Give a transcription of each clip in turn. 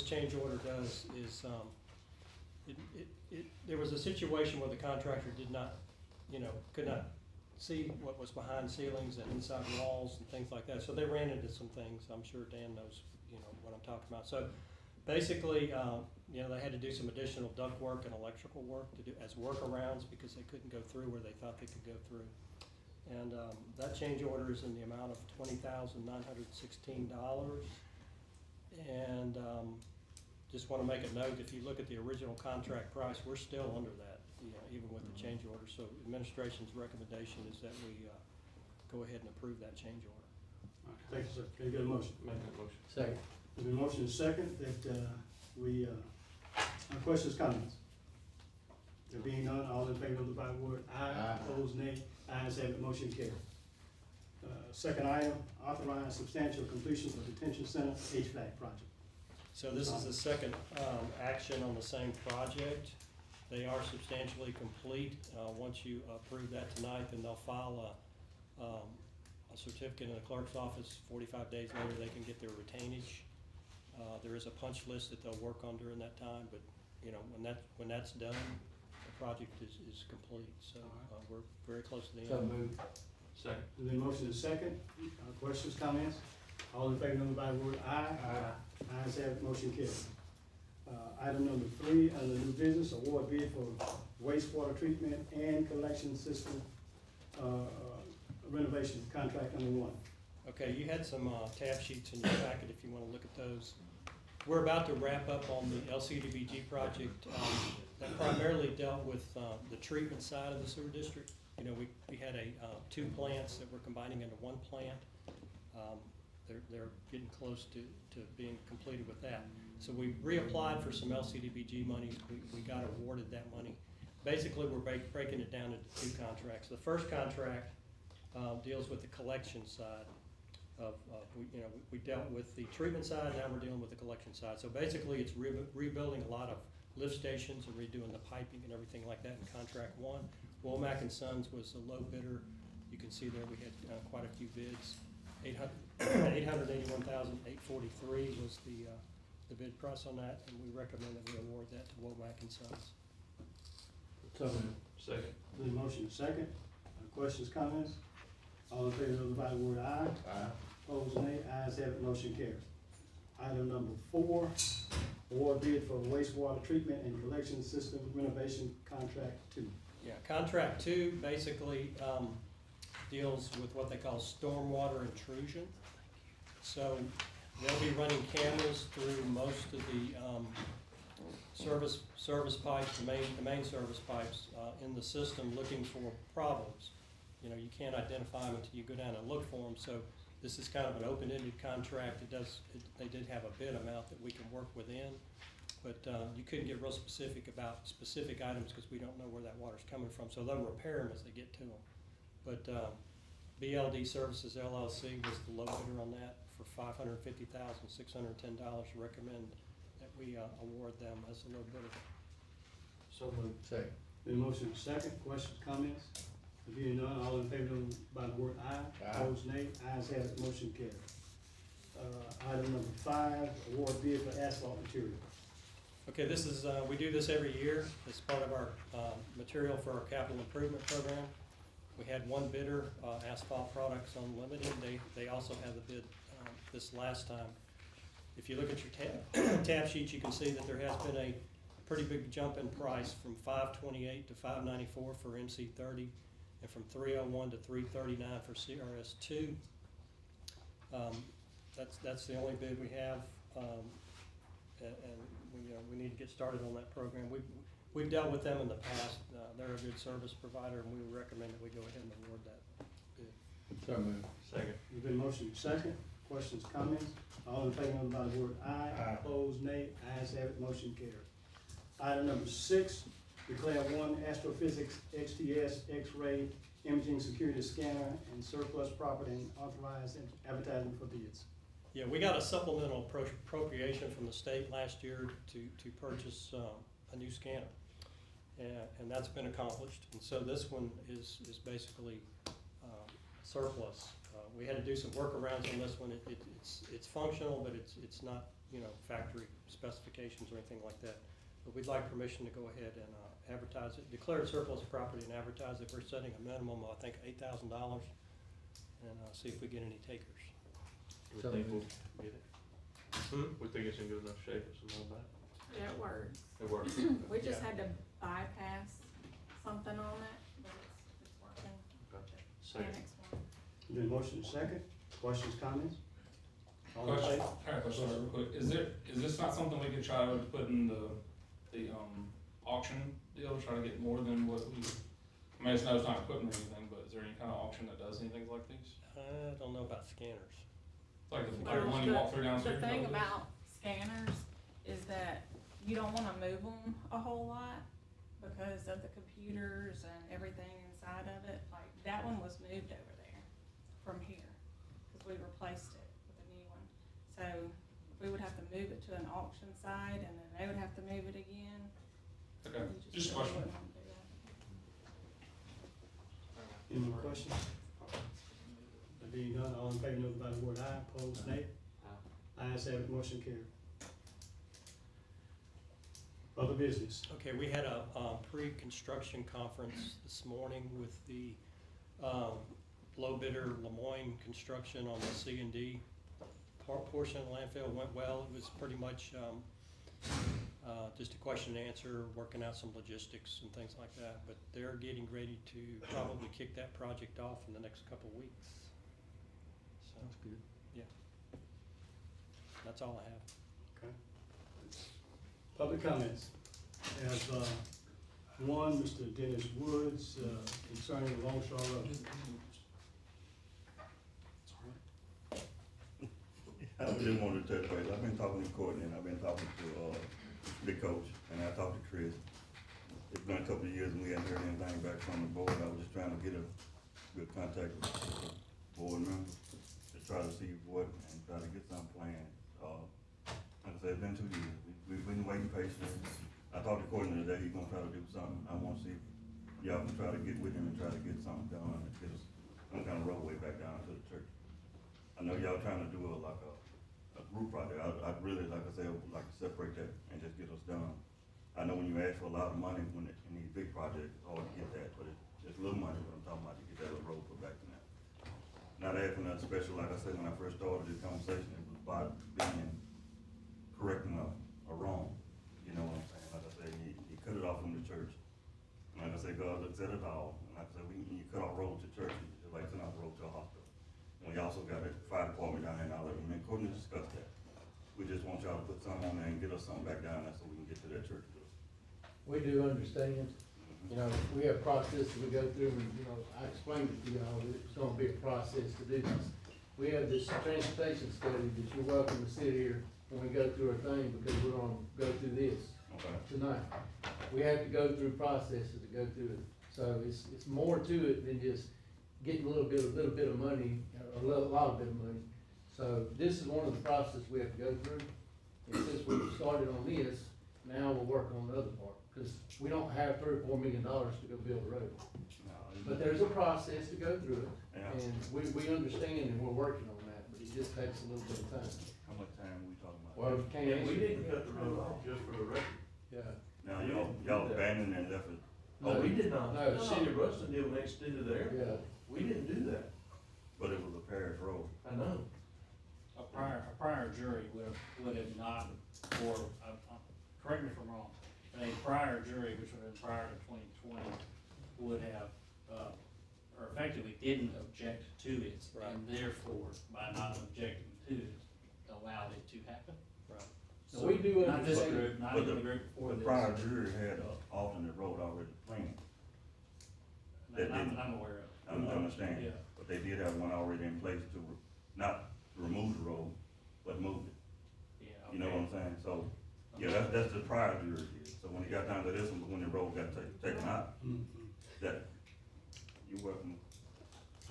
change order does is, there was a situation where the contractor did not, could not see what was behind ceilings and inside walls and things like that. So they ran into some things. I'm sure Dan knows, what I'm talking about. So basically, they had to do some additional duct work and electrical work to do as workarounds because they couldn't go through where they thought they could go through. And that change order is in the amount of $20,916. And just want to make a note, if you look at the original contract price, we're still under that, even with the change order. So administration's recommendation is that we go ahead and approve that change order. All right, thank you, sir. Can I get a motion? Make that motion. Second. There's been a motion and second that we, questions, comments? There being none, all in favor of the by word aye. Aye. Opposed, nay. Ayes have it, motion carried. Second item, authorize substantial completion of detention center HVAC project. So this is the second action on the same project. They are substantially complete. Once you approve that tonight, then they'll file a certificate in the clerk's office. 45 days later, they can get their retainage. There is a punch list that they'll work on during that time, but when that's done, the project is complete. So we're very close to the So end. moved. Second. There's been a motion and second. Questions, comments? All in favor of the by word aye. Aye. Ayes have it, motion carried. Item number 3, under new business, award bid for wastewater treatment and collection system renovation, contract number 1. Okay, you had some tab sheets in your packet if you want to look at those. We're about to wrap up on the LCDBG project that primarily dealt with the treatment side of the sewer district. We had 2 plants that we're combining into 1 plant. They're getting close to being completed with that. So we reapplied for some LCDBG monies. We got awarded that money. Basically, we're breaking it down into 2 contracts. The first contract deals with the collection side we dealt with the treatment side, now we're dealing with the collection side. So basically, it's rebuilding a lot of lift stations and redoing the piping and everything like that in contract 1. Womack and Sons was the low bidder. You can see there we had quite a few bids. $881,843 was the bid price on that, and we recommend that we award that to Womack and Sons. So moved. Second. There's a motion and second. Questions, comments? All in favor of the by word aye. Aye. Opposed, nay. Ayes have it, motion carries. Item number 4, award bid for wastewater treatment and collection system renovation, contract 2. Yeah, contract 2 basically deals with what they call stormwater intrusion. So they'll be running cameras through most of the service pipes, the main service pipes in the system, looking for problems. You can't identify them until you go down and look for them. So this is kind of an open-ended contract. They did have a bid amount that we can work within, but you couldn't get real specific about specific items because we don't know where that water's coming from. So they'll repair them as they get to them. But BLD Services LLC was the low bidder on that for $550,610. Recommend that we award them as the low bidder. So moved. Second. The motion is second. Questions, comments? There being none, all in favor by the word aye. Aye. Opposed, nay. Ayes have it, motion carries. Item number 5, award bid for asphalt material. Okay, this is, we do this every year as part of our material for our capital improvement program. We had 1 bidder, Asphalt Products Unlimited. They also had the bid this last time. If you look at your tab sheet, you can see that there has been a pretty big jump in price from $528 to $594 for MC30, and from $301 to $339 for CRS2. That's the only bid we have, and we need to get started on that program. We've dealt with them in the past. They're a good service provider, and we would recommend that we go ahead and award that bid. So moved. Second. There's been motion second. Questions, comments? All in favor by the word aye. Aye. Opposed, nay. Ayes have it, motion carries. Item number 6, declare 1 Astrophysics XTS X-ray imaging security scanner and surplus property and authorize advertising for bids. Yeah, we got a supplemental appropriation from the state last year to purchase a new scanner, and that's been accomplished. And so this one is basically surplus. We had to do some workarounds on this one. It's functional, but it's not factory specifications or anything like that. But we'd like permission to go ahead and advertise it, declare it surplus property and advertise it. We're setting a minimum of, I think, $8,000, and see if we get any takers. We So think we'll moved. get it. We think it's in good enough shape, it's not bad. Yeah, it works. It works. We just Yeah. had to bypass something on it, but it's working. Okay. Second. Annex one. Been motion second, questions, comments? All in Question, favor? I have a question real quick, is this not something we could try to put in the auction deal, try to get more than what we, I mean, it's not equipment or anything, but is there any kind of auction that does anything like these? I don't know about scanners. Like the one you walk through downstairs? The thing about scanners is that you don't wanna move them a whole lot because of the computers and everything inside of it. Like, that one was moved over there from here, cause we replaced it with a new one. So, we would have to move it to an auction site, and then they would have to move it again. Okay, We just a really question. wouldn't wanna do that. Any more questions? There being none, all in favor, notify by the word aye, opposed nay. Ayes have it, motion carried. Other business. Okay, we had a pre-construction conference this morning with the low bidder Lemoyne Construction on the C&D portion of the landfill. Went well. It was pretty much just a question and answer, working out some logistics and things like that. But they're getting ready to probably kick that project off in the next couple of weeks. So, That's good. that's all I have. Okay. Public comments. We have, one, Mr. Dennis Woods, concerning Longshore Road. I just wanted to touch base. I've been talking to Courtney, and I've been talking to, the coach, and I talked to Chris. It's been a couple of years and we haven't heard anything back from the board. I was just trying to get a good contact with the board members to try to see what, and try to get some planned. Like I said, it's been 2 years. We've been waiting patiently. I talked to Courtney today. He's gonna try to do something. I wanna see if y'all can try to get with him and try to get something done and get us some kind of roadway back down to the church. I know y'all trying to do a group project. I'd really, like I said, would like to separate that and just get us done. I know when you ask for a lot of money in these big projects, it's hard to get that, but it's little money, what I'm talking about, to get that little road put back in there. Not asking nothing special, like I said, when I first started this conversation, it was about being, correcting a wrong, you know what I'm saying? Like I said, you cut it off from the church. And like I said, God looks at it all, and like I said, when you cut off road to church, it's like cutting off road to a hospital. And we also got a fire department down there and all that, and Courtney discussed that. We just want y'all to put something on there and get us something back down there so we can get to that church building. We do understand, we have processes we go through, and, I explained it to y'all, that it's gonna be a process to do this. We have this transportation study that you're welcome to sit here when we go through our thing, because we're gonna go through this Okay? tonight. We have to go through processes to go through it, so it's more to it than just getting a little bit of money, a lot of bit of money. So this is one of the processes we have to go through, and since we've started on this, now we'll work on the other part, because we don't have $3 or $4 million to go build a road. No, But there's a process to go through it, Yeah. and we understand and we're working on that, but it just takes a little bit of time. How much time we talking about? Well, we can't And answer. we didn't cut the road off, just for the record. Yeah. Now, y'all abandoned and left it. No, we did not. No. The city of Russellville next to there. Yeah. We didn't do that. But it was a parish road. I know. A prior jury would have not, or, correct me if I'm wrong, but a prior jury, which would have been prior to 2020, would have, or effectively didn't object to it. Right. And therefore, by not objecting to it, allowed it to happen. Right. So we do Not this understand. group, not But even the group before The this. prior jury had an alternate road already planned. That I'm aware of. I understand. Yeah. But they did have one already in place to, not to remove the road, but move it. Yeah. You know okay. what I'm saying? So, yeah, that's the prior jury did. So when it got down to this one, when the road got taken out, that, you're welcome.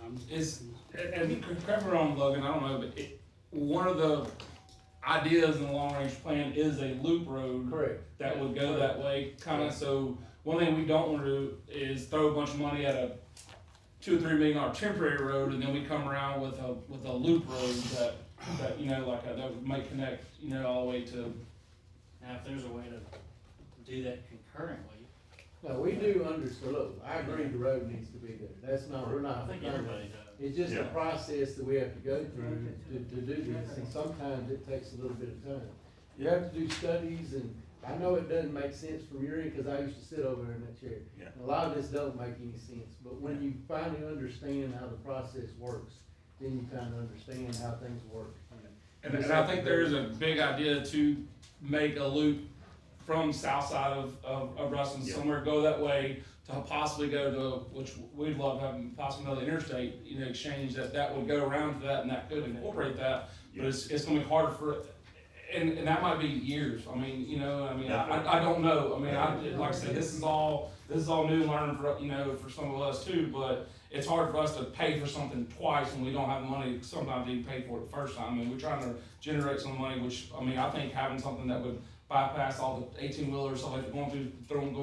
And correct me wrong, Logan, I don't know, but one of the ideas in the long range plan is a loop road. Correct. That would go that way, kinda, so one thing we don't wanna do is throw a bunch of money at a $2 or $3 million temporary road, and then we come around with a loop road that that, you know, like, that might connect, you know, all the way to, Now, if there's a way to do that concurrently, No, we do understand, look, I agree the road needs to be there, that's not, we're I not. think everybody does. It's just a Yeah. process that we have to go through to do this, and sometimes it takes a little bit of time. You have to do studies, and I know it doesn't make sense from your end, cause I used to sit over there in that chair. Yeah. And a lot of this don't make any sense, but when you finally understand how the process works, then you kinda understand how things work. and I think there is a big idea to make a loop from south side of Ruston, Yeah. somewhere go that way, to possibly go to, which we'd love having possibly another interstate, you know, exchange that would go around to that, and that could incorporate that, but it's gonna be hard for, and that might be years, I mean, you know, I don't know, I mean, like I said, this is all new learning for, you know, for some of us too, but it's hard for us to pay for something twice when we don't have the money sometimes to even pay for it the first time. I mean, we're trying to generate some money, which, I mean, I think having something that would bypass all the 18-wheelers, so like going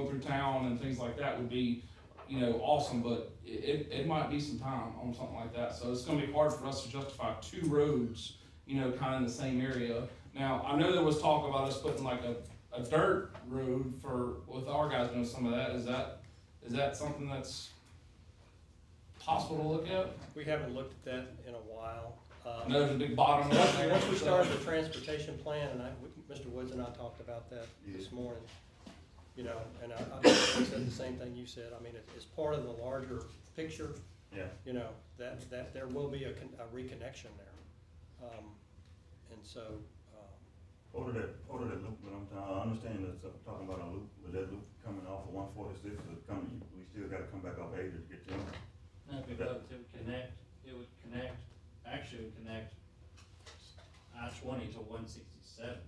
through town and things like that would be, you know, awesome, but it might be some time on something like that. So it's gonna be hard for us to justify two roads, you know, kinda in the same area. Now, I know there was talk about us putting like a dirt road with our guys doing some of that. Is that something that's possible to look at? We haven't looked at that in a while. I know there's a big bottom right there. Once we started the transportation plan, and Mr. Woods and I talked about that this morning, you know, and I basically said the same thing you said. I mean, it's part of the larger picture, Yeah. you know, that there will be a reconnection there. And so, Order that loop, but I understand that, talking about a loop, but that loop coming off of 146, we still gotta come back off 80 to get to them. No, because it would connect, actually it would connect I-20 to 167.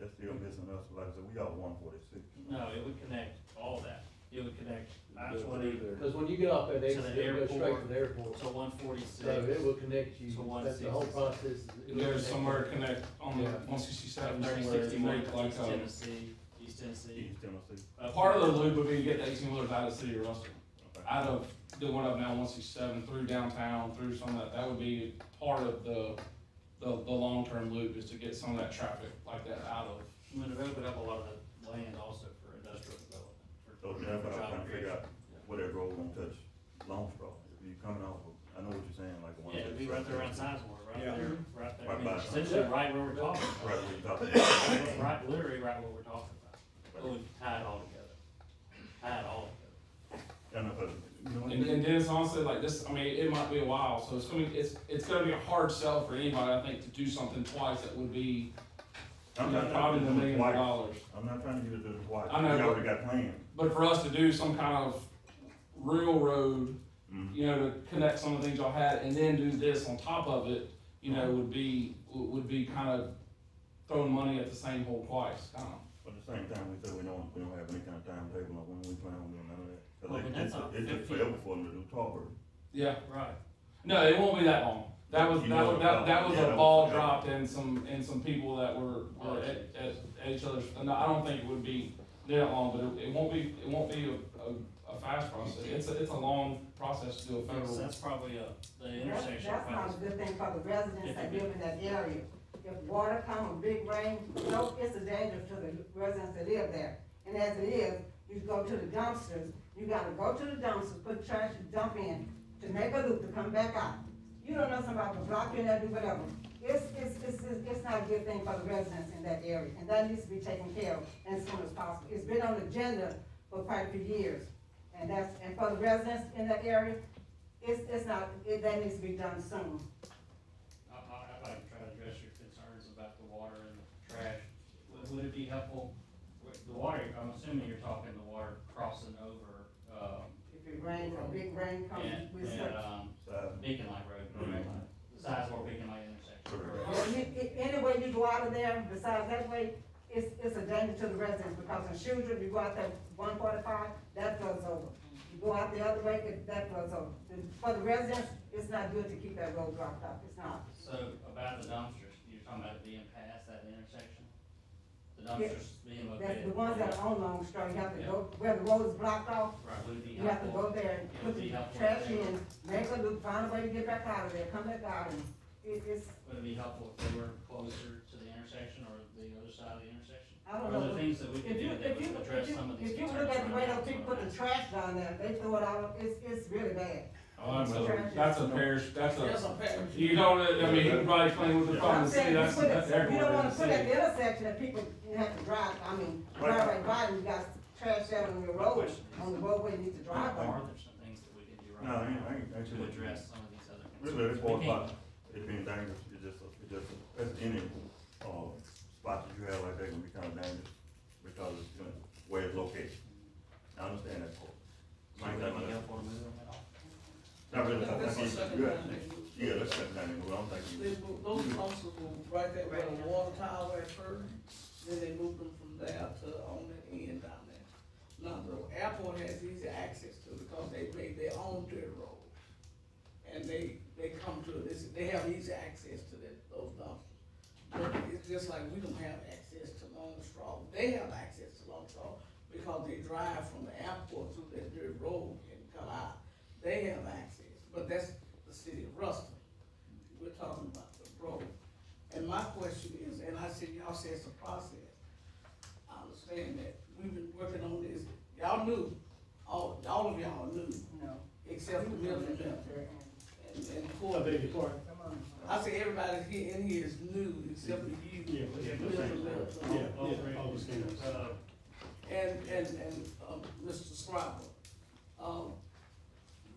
That's still missing us, like I said, we got 146. No, it would connect all that. It would connect I-20 Cause when you get off that To exit, the it goes straight to airport. the airport. to 146. So it will connect you, To that's the whole 166. process. There's somewhere to connect on the Yeah. 167 30, somewhere to 61, make like East Tennessee, East Tennessee. East Tennessee. up part of to- the loop would be to get the 18-wheelers out of the city of Ruston. Okay. Out of doing up now 167 through downtown, through some of that, that would be part of the long-term loop, is to get some of that traffic like that out of. I mean, it opened up a lot of the land also for industrial development. So for that's what I'm job trying to figure creation. out, where that road gonna touch Long Straw. If you coming off of, I know what you're saying, like the one. Yeah, it'd be right there around Sizemore, right Yeah. there, right there. I Right mean, by- essentially right where we're talking about. Right where you're talking about. Right, literally right where we're talking about. It would tie it all together. Tie it all together. Yeah, no, but, you know, And then it's honestly like this, I mean, it might be a while, so it's gonna be a hard sell for anybody, I think, to do something twice that would be, you I'm know, not probably trying the to do it millions of twice. dollars. I'm not trying to get it to the twice. I know, We but- already got planned. But for us to do some kind of real road, Mhm. you know, to connect some of the things y'all had, and then do this on top of it, you know, would be kind of throwing money at the same hole twice, kind of. But at the same time, we said we don't have any kind of timetable on when we plan on doing none of that. 'Cause Well, it- but that's it- not It took 50. forever for them to do Tarver. Yeah, Right. no, it won't be that long. That was You know, that was yeah, a that ball was- dropped and some people that were at each other's. No, I don't think it would be that long, but it won't be a fast process. It's a long process to do a federal. That's probably the intersection. That's not a good thing for the residents that live in that area. If water come, a big rain, no, it's a danger to the residents that live there. And as it is, you go to the dumpsters, you gotta go to the dumpsters, put trash, dump in, to make a loop to come back out. You don't know somebody will block you and they'll do whatever. It's not a good thing for the residents in that area, and that needs to be taken care of as soon as possible. It's been on the agenda for quite a few years. And for the residents in that area, that needs to be done soon. I'd like to try to address your concerns about the water and the trash. Would it be helpful, with the water, I'm assuming you're talking the water crossing over, If it rains, a big rain comes, we and, search. Beacon Light Road, correct? The Sizemore Beacon Light intersection, correct? Any way you go out of there, besides that way, it's a danger to the residents, because in Shrewsbury, you go out there 145, that floods over. You go out the other way, that floods over. For the residents, it's not good to keep that road blocked up, it's not. So about the dumpsters, you're talking about it being past that intersection? The dumpsters being That's located? the ones that are on Long Straw, you have to go, where the road is blocked off, Right, would it be you have to helpful? go there, and It put would the be helpful trash if they- in, make a loop, find a way to get back out of there, come back out, and it's, Would it be helpful if they were closer to the intersection or the other side of the intersection? I don't Are know. there things that we could If you, do that if you, would address some of these if you concerns? look at the way around those people put the that? trash down there, they throw it out, it's really bad. Oh, Trash. that's a parish, that's There's a, a parish. you don't, I mean, you can probably explain what the problem I'm is, see, saying, that's, you put that's it, you everywhere don't in wanna the put at city. the intersection that people, you have to drive, I mean, drive right by and you got trash out on your road, on the roadway you need to drive Are on. there some things that we can do No, right I ain't now to address some of these other concerns? Really, it's We more can't- about it being dangerous, it's any, spot that you have like that can be kind of dangerous because it's, you know, where it's located. I understand that part. So would it be helpful to move them at all? Not really, I That's the think, second good. time they moved. Yeah, let's shut down and move, I don't think you. Those dumpsters were right there where the water tower at first, then they moved them from there to on that end down there. Now, the airport has easy access to it because they made their own dirt road. And they come to this, they have easy access to those dumpsters. But it's just like we don't have access to Long Straw, they have access to Long Straw because they drive from the airport through that dirt road and come out. They have access, but that's the city of Ruston. We're talking about the road. And my question is, and I said, y'all say it's a process. I understand that. We've been working on this. Y'all knew, all of y'all knew, No. except for Milton and I Court. beg your pardon. I say everybody here in here is new, except for you. Yeah, Milton, yeah, Augustine. and Mr. Scriber.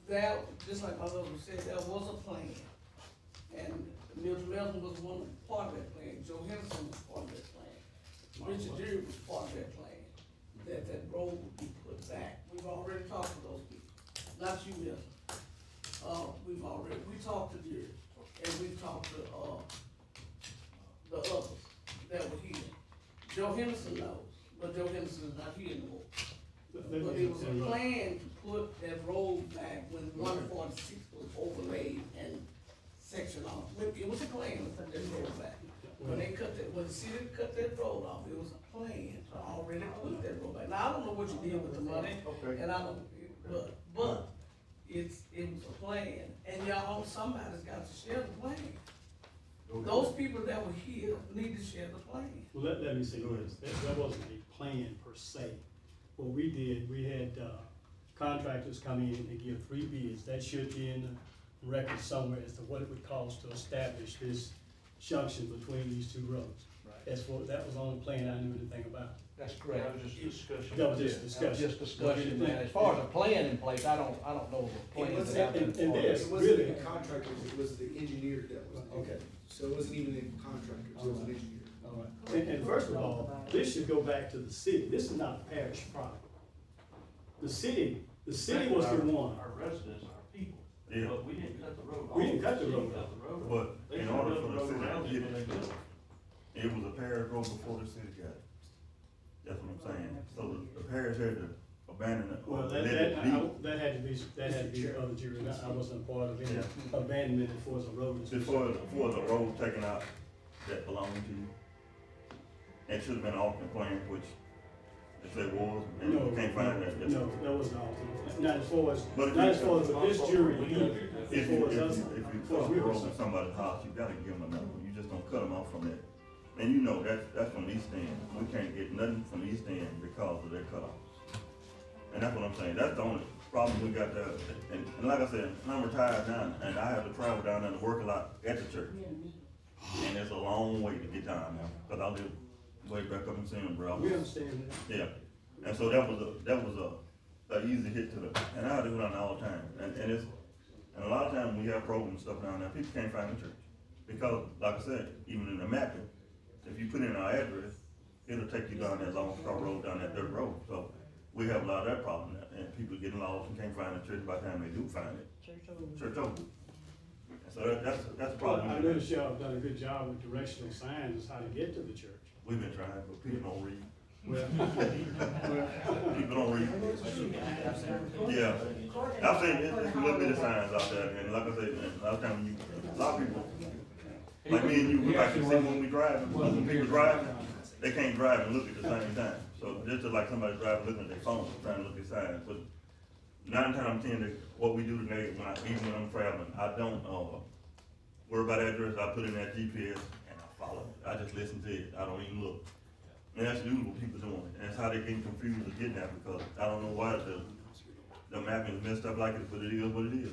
There, just like my husband said, there was a plan. And Milton Melton was part of that plan, Joe Henderson was part of that plan. Richard Deere was part of that plan, that road would be put back. We've already talked to those people, not you, Milton. We talked to Deere, and we talked to, the others that were here. Joe Henderson knows, but Joe Henderson is not here anymore. But it was a plan to put that road back when 146 was overlaid and sectioned off. It was a plan to put that road back. When the city cut that road off, it was a plan to already put that road back. Now, I don't know what you did with the money, Okay. and I don't, but it was a plan, and y'all, somebody's got to share the plan. Those people that were here need to share the plan. Well, let me say this, that wasn't a plan per se. What we did, we had, contractors come in and give 3 bids, that should be in the record somewhere as to what it would cost to establish this junction between these two roads. As for, that was the only plan I knew anything about. That's That correct. was just discussion. That was just That was discussion. just discussion, man. As far as a plan in place, I don't know the plan. was- that I've been and part of. this- It wasn't really- the contractors, it was the engineer that was. Okay. So it wasn't even the contractors, it was an engineer. All right. And first of all, this should go back to the city, this is not a parish problem. The city was the one. Our residents, our people, Yeah. but we didn't cut the road off. We didn't cut the city road cut off. the road off. But They in should've order built for the the road around city it to when get they it, built it. it was a parish road before the city got it. That's what I'm saying. So the parish had to abandon it or Well, let it be. that had to be other jury, I wasn't part of any Yeah. abandonment as far as the road is Before, concerned. before the road taken out that belonged to you. It should have been an alternate plan, which if there was, and No, you can't find that. no, that was not, not as far as, But if not you- as far as this jury, either. If As you, far if as you, us, if you as far cut as the we were road in concerned. somebody's house, you gotta give them another one. You just don't cut them off from that. And you know, that's from East End. We can't get nothing from East End because of their cutoffs. And that's what I'm saying. That's the only problem we got there. And like I said, I'm retired now, and I have to travel down there to work a lot at the church. And it's a long way to get down there, cause I live way back up in Sandboro. We understand that. Yeah, and so that was a easy hit to the, and I do it on all the time, and a lot of times we have programs and stuff down there, people can't find the church. Because, like I said, even in the map, if you put in our address, it'll take you down that Long Straw Road, down that dirt road, so we have a lot of that problem, and people getting lost and can't find the church by the time they do find it. Church open. So that's a Well, problem. I noticed y'all have done a good job with directional signs, how to get to the church. We've been trying, but people don't read. Well, People don't read. Yeah, I've seen it, it's a little bit of signs out there, and like I said, man, a lot of times a lot of people, like me and you, we actually see when we drive, when people drive, they can't drive and look at the same time. So just like somebody driving, looking at their phone, trying to look at signs, but 9 times out of 10, what we do today, even when I'm traveling, I don't, worry about address, I put in that GPS and I follow it. I just listen to it, I don't even look. And that's usually what people doing, and that's how they get confused or getting that, because I don't know why the mapping is messed up like it, but it is what it is.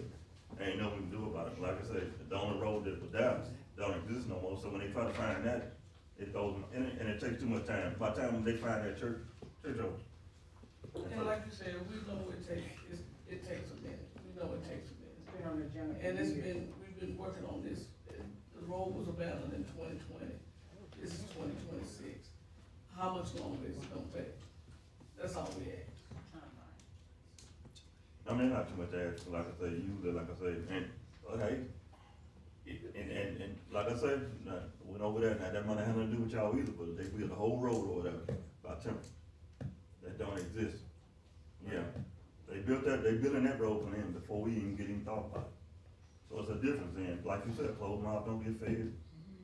Ain't nothing we can do about it. Like I said, the only road that was down don't exist no more, so when they try to find that, it goes, and it takes too much time. By the time they find that church over. And like you said, we know it takes a minute, we know it takes a minute. Been on the agenda for And years. we've been working on this, and the road was abandoned in 2020, this is 2026. How much longer is it gonna take? That's all we ask. I mean, not too much to ask, like I say, usually, like I say, and, okay. And like I said, went over there, now that might have nothing to do with y'all either, but they built a whole road over there by timber. That don't exist. Yeah, they building that road for them before we even get even thought about it. So it's a difference in, like you said, closed mouth don't get fed,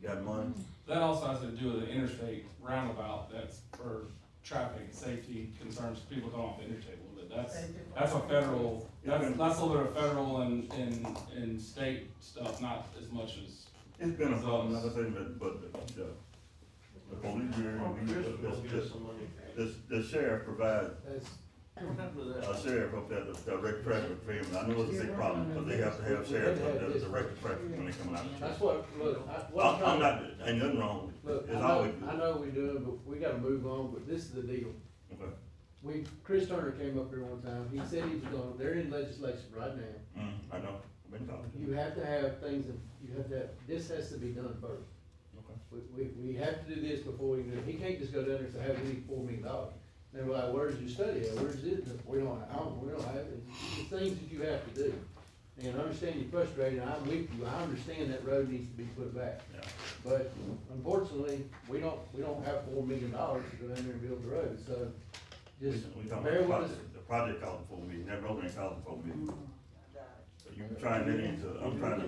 got money. That also has to do with the interstate roundabout, that's for traffic safety concerns, people come off the interstate a little bit, that's a federal, that's a little bit of federal and state stuff, not as much as. It's been a problem, like I said, but the police bureau, the sheriff provides That's, a sheriff up there to direct traffic for him. I know it's a big problem, because they have to have sheriffs up there to direct the traffic when they come out of that's church. what, look, what I'm I'm trying, not, ain't nothing wrong with look, it. It's always good. I know we doing, but we gotta move on, but this is the deal. Okay. Chris Turner came up here one time, he said he was gonna, they're in legislation right now. I know, I've been talking to You him. have to have things, you have to have, this has to be done first. Okay. We have to do this before we can do it. He can't just go down there and say, hey, we need $4 million. And they're like, where's your study at? Where's it? We don't have it. It's things that you have to do. And I understand you're frustrated, I'm with you, I understand that road needs to be put back. Yeah. But unfortunately, we don't have $4 million to go down there and build the road, so just We talking bear about with us. the project costing $4 million, that road ain't costing $4 million. So you trying that into, I'm trying to.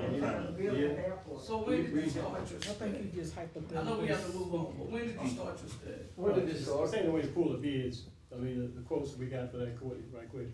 So when did you start your I think study? you just hypothetically. I know we have to move on, but when did you start your study? Where did this I start? think the way to pull the bids, I mean, the quotes that we got for that quote, right quick.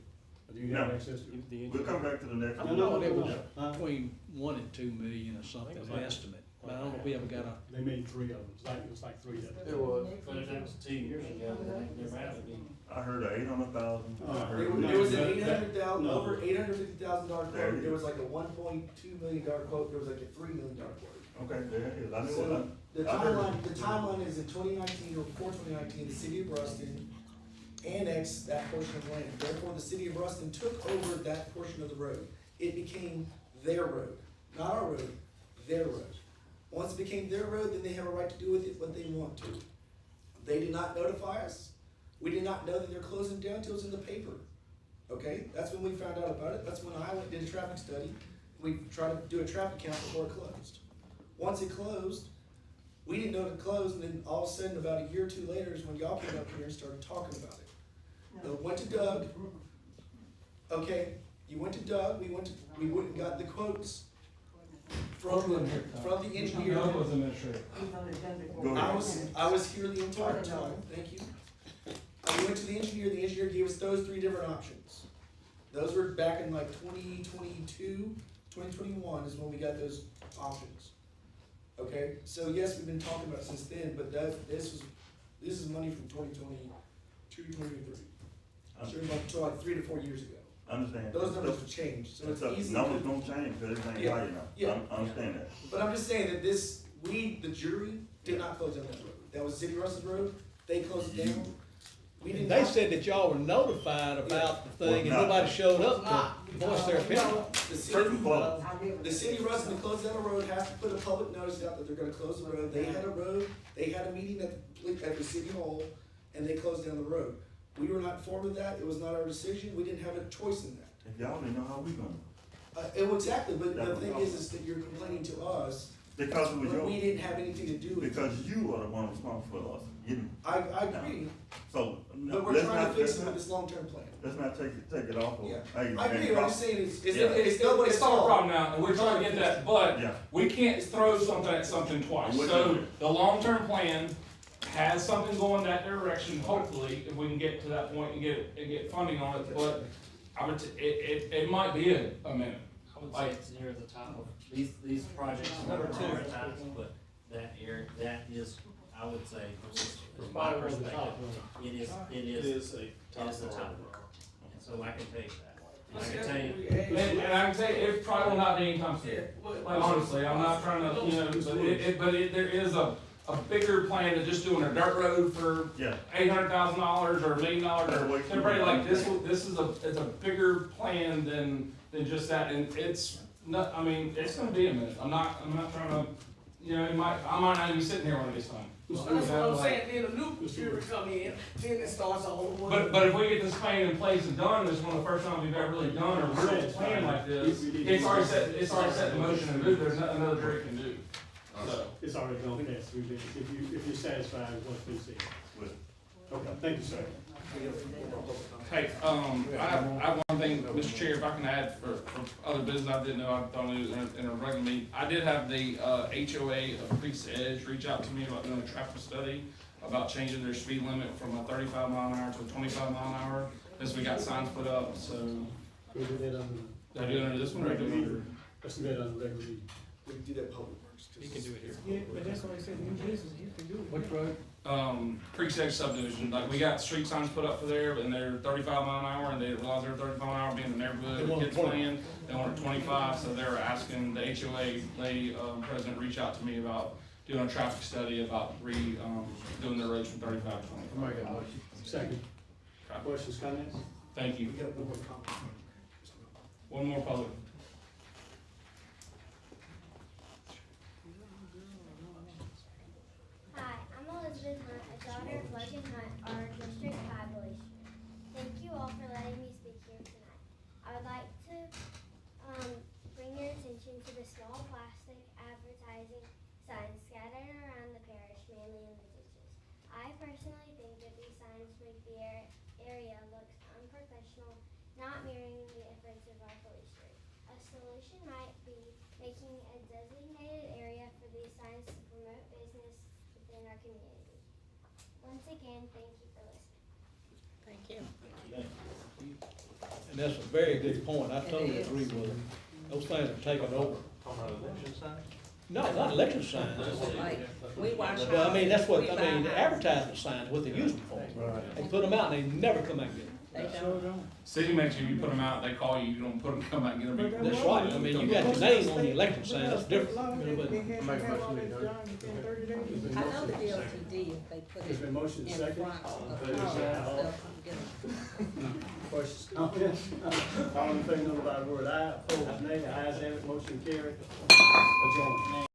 Do you have No. access to it? We'll come back to the next I one. know it was Huh? between 1 and 2 million or something, I think an it was estimate, but I don't know if we ever got a. They made 3 of them, it was like 3 of them. It was. But if that was 2 years ago, then there might have been. I heard of 800,000. I Oh, heard There was an No, $800,000, no. over $850,000 There it quote, is. there was like a $1.2 million quote, there was like a $3 million quote. Okay, there it is, I knew So, it. the timeline is in 2019, or before 2019, the city of Ruston annexed that portion of land. Therefore, the city of Ruston took over that portion of the road. It became their road, not our road, their road. Once it became their road, then they have a right to do with it what they want to. They did not notify us. We did not know that they're closing down until it's in the paper. Okay, that's when we found out about it. That's when I went and did a traffic study. We tried to do a traffic count before it closed. Once it closed, we didn't know it closed, and then all of a sudden, about a year or 2 later, is when y'all came up here and started talking about it. Went to Doug. Okay, you went to Doug. We went and got the quotes from the engineer. Doug was administrator. He's on the agenda for- Go ahead. I was here the entire time, thank you. We went to the engineer gave us those 3 different options. Those were back in like 2022, 2021 is when we got those options. Okay, so yes, we've been talking about it since then, but this is money from 2022, 2023. So like 3 to 4 years ago. I understand. Those numbers have changed, so it's easy. Numbers don't change, cause everything Yeah, higher now. yeah. I understand that. But I'm just saying that the jury, did not close down that road. That was City of Ruston Road, they closed it down. We did They not. said that y'all were notified about the thing and Well, nobody showed up Not. to voice their opinion. No, the Certain city, clubs. I live in the city of Ruston to close down a road has to put a public notice out that they're gonna close the road. They had a road, they had a meeting at the city hall, and they closed down the road. We were not informed of that, it was not our decision, we didn't have a choice in that. If y'all didn't know how we gonna, Exactly, but the thing is that you're complaining to us, because it was when we your, didn't have anything to do with it. because you are the one responsible for us getting, I agree, so, but we're let's trying to not, fix let's it with not, this long-term plan. let's not take it off of. Yeah. Hey, I agree, and I'm just saying it's Yeah. nobody's It's our fault. problem now, and we're trying to get that, but Yeah. we can't throw something at something twice. What So is it? the long-term plan has something going that direction, hopefully, if we can get to that point and get funding on it, but I would, it might be a minute. would say it's near the top of, these projects are Number two. prioritized, but that area, that is, I would say, from my Probably one of the perspective, top ones. it is the top. And so I can tell you that. I can tell you, And I can say, it probably will not be anytime soon. Like, honestly, I'm not trying to, you know, but there is a bigger plan than just doing a dirt road for Yeah. $800,000 or $1 million Better or wait till everybody we- like this. It's a bigger plan than just that, and it's not. I mean, it's gonna be a minute. I'm not trying to, you know, I might not even be sitting here when it gets done. That's what I'm saying, then the new computer come in, then it starts all over. But if we get this plan in place and done, this is one of the first times we've ever really done a real plan like this. It's already set in motion and moved. There's nothing another jury can do. So. It's already gone past 3 minutes, if you're satisfied with what's been said. With- Okay, thank you, sir. Hey, I have one thing, Mr. Chair, if I can add for other business I didn't know, I thought it was in a regular meeting. I did have the, HOA of Creek's Edge reach out to me about doing a traffic study about changing their speed limit from a 35 mile an hour to a 25 mile an hour, as we got signs put up, so. We'll do that under, Did I do it under this one or do it under? let's do that under regular meeting. We can do that public works. You can do it here. Yeah, but that's why I said new business, you can do it. Which road? Creek's Edge subdivision, like, we got street signs put up for there, and they're 35 mile an hour, and they realize they're 35 mile an hour being in the neighborhood, They with want kids 20. playing, they want a 25, so they're asking the HOA, president reached out to me about doing a traffic study about doing the roads from 35 to 25. Oh my God. Second, Okay. questions, comments? Thank you. One more public. Hi, I'm Elizabeth Hunt, a daughter of Logan Hunt, our District 5 police. Thank you all for letting me speak here tonight. I would like to bring your attention to the small plastic advertising signs scattered around the parish, mainly in the ditches. I personally think that these signs make the area look unprofessional, not mirroring the efforts of our police street. A solution might be making a designated area for these signs to promote business within our community. Once again, thank you for listening. Thank you. And that's a very good point, I totally agree with it. Those things are taking over. Talking about election signs? No, not election signs. We watch. Well, I mean, that's what, I mean, the advertising signs, what they use them for. Right. They put them out and they never come out and get them. City makes you put them out, they call you, you don't put them, come back and get them. That's right, I mean, you got your name on the election sign, that's different, you know, but. Make a motion to adjourn. I know the DOTD, if they put There's it been motion in second. front of the Favor car, say aye. they'll come get them. Questions, comments? All in favor, know by the word aye, opposed nay, ayes have it, motion carried. Adjourned.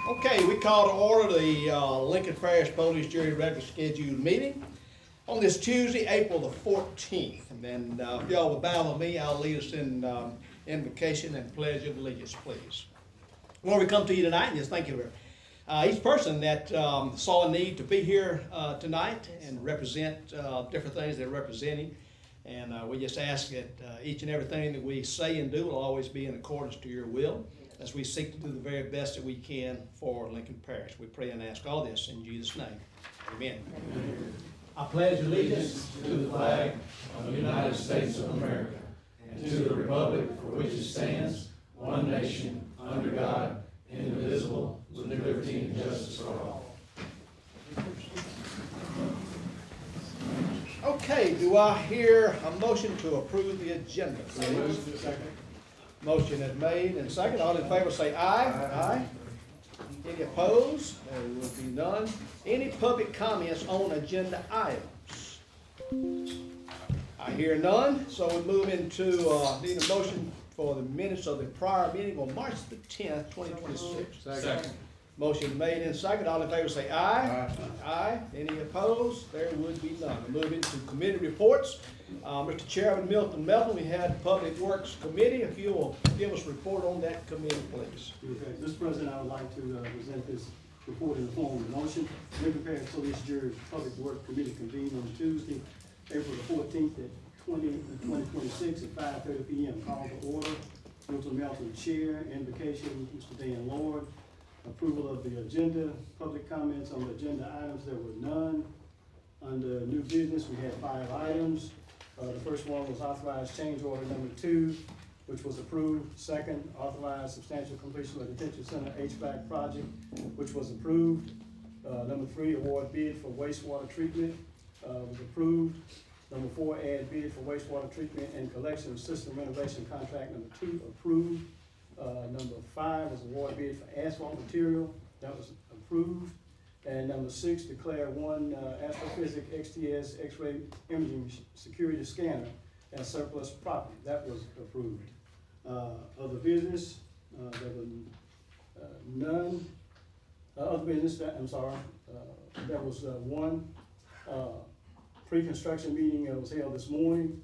Okay, we call to order the Lincoln Parish Police Jury regular scheduled meeting on this Tuesday, April the 14th. And then if y'all will bow with me, I'll lead us in invocation and pledge of allegiance, please. Lord, we come to you tonight and just thank you for each person that saw a need to be here tonight and represent different things they're representing. And we just ask that each and everything that we say and do will always be in accordance to your will, as we seek to do the very best that we can for Lincoln Parish. We pray and ask all this in Jesus' name. Amen. I pledge allegiance to the flag of the United States of America and to the republic for which it stands, one nation, under God, indivisible, with liberty and justice for all. Okay, do I hear a motion to approve the agenda? Motion is made and second. All in favor say aye. Aye. Any opposed? There will be none. Any public comments on agenda items? I hear none, so we move into, need a motion for the minutes of the prior meeting on March the 10th, 2026. Second. Motion made and second. All in favor say aye. Aye. Any opposed? There would be none. We move into committee reports. Mr. Chairman Milton Melton, we had Public Works Committee. If you will give us a report on that committee, please. Okay, Mr. President, I would like to present this report in the form of a motion. Lincoln Parish Police Jury Public Works Committee convened on Tuesday, April the 14th at 2026 at 5:30 p.m. Call to order. Milton Melton, Chair. Invocation, Mr. Dan Lord. Approval of the agenda. Public comments on the agenda items. There were none. Under new business, we had 5 items. The first one was authorized change order number 2, which was approved. Second, authorized substantial completion of the detention center HVAC project, which was approved. Number 3, award bid for wastewater treatment, was approved. Number 4, add bid for wastewater treatment and collection system renovation contract number 2, approved. Number 5 was award bid for asphalt material, that was approved. And number 6, declare one Astrophysics XTS X-ray imaging security scanner as surplus property, that was approved. Other business, there was none. Other business, there was one pre-construction meeting that was held this morning.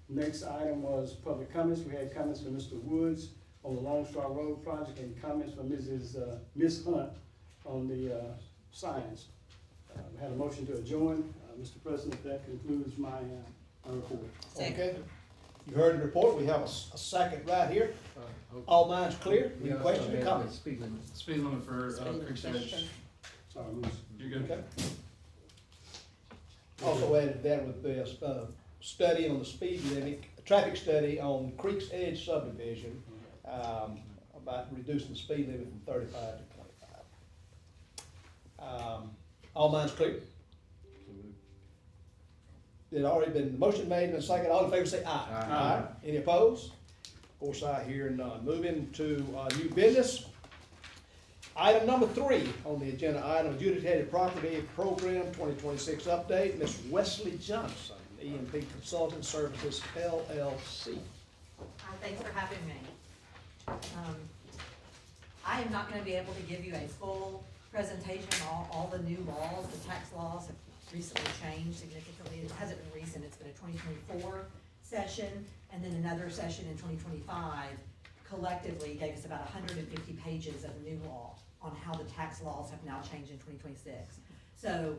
Next item was public comments. We had comments from Mr. Woods on the Long Straw Road project and comments from Ms. Hunt on the signs. We had a motion to adjourn. Mr. President, that concludes my report. Okay. You heard the report. We have a second right here. All minds clear? Any questions or comments? Speed limit for Creek's Edge. Sorry, Moose. You're good. Okay. Also added that with the study on the speed limit, traffic study on Creek's Edge subdivision, about reducing the speed limit from 35 to 25. All minds clear? It already been, motion made and a second. All in favor say aye. Aye. Any opposed? Of course, I hear none. Moving to new business. Item number 3 on the agenda, item adjudicated property program 2026 update. Ms. Wesley Johnson, E&P Consulting Services LLC. Thanks for having me. I am not gonna be able to give you a full presentation on all the new laws. The tax laws have recently changed significantly. It hasn't been recent, it's been a 2024 session, and then another session in 2025 collectively gave us about 150 pages of new law on how the tax laws have now changed in 2026. So,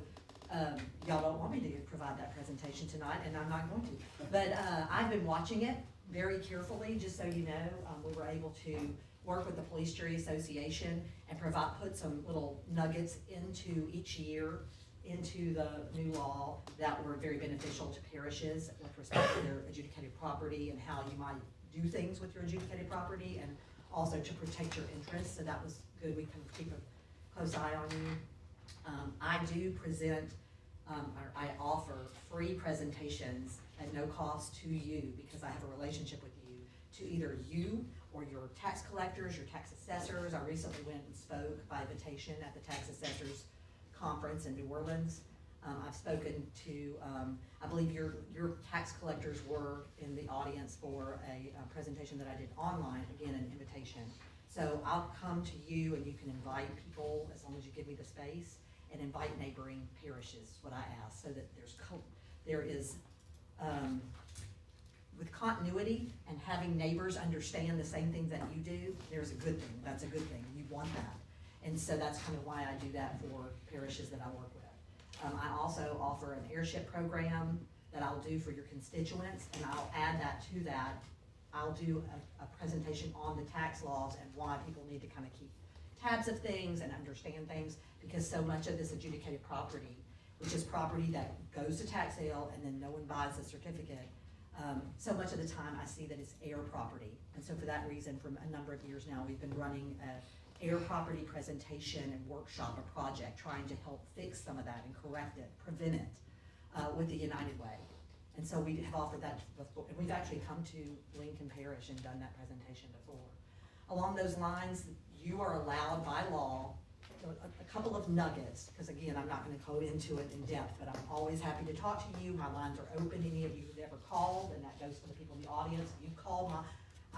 y'all don't want me to provide that presentation tonight, and I'm not going to. But I've been watching it very carefully, just so you know. We were able to work with the Police Jury Association and put some little nuggets into each year into the new law that were very beneficial to parishes with respect to their adjudicated property and how you might do things with your adjudicated property, and also to protect your interests. So that was good. We can keep a close eye on you. I do present, or I offer free presentations at no cost to you because I have a relationship with you, to either you or your tax collectors, your tax assessors. I recently went and spoke by invitation at the Tax Assessors Conference in New Orleans. I've spoken to, I believe your tax collectors were in the audience for a presentation that I did online, again, an invitation. So I'll come to you and you can invite people, as long as you give me the space, and invite neighboring parishes, is what I ask, so that there is, with continuity and having neighbors understand the same things that you do, there's a good thing, that's a good thing, you want that. And so that's kind of why I do that for parishes that I work with. I also offer an airship program that I'll do for your constituents, and I'll add that to that. I'll do a presentation on the tax laws and why people need to kind of keep tabs of things and understand things, because so much of this adjudicated property, which is property that goes to tax sale and then no one buys the certificate, so much of the time I see that it's heir property. And so for that reason, for a number of years now, we've been running a heir property presentation and workshop, a project, trying to help fix some of that and correct it, prevent it, with the United Way. And so we have offered that before, and we've actually come to Lincoln Parish and done that presentation before. Along those lines, you are allowed by law, a couple of nuggets, because again, I'm not gonna go into it in depth, but I'm always happy to talk to you. My lines are open, any of you who've ever called, and that goes for the people in the audience. If you call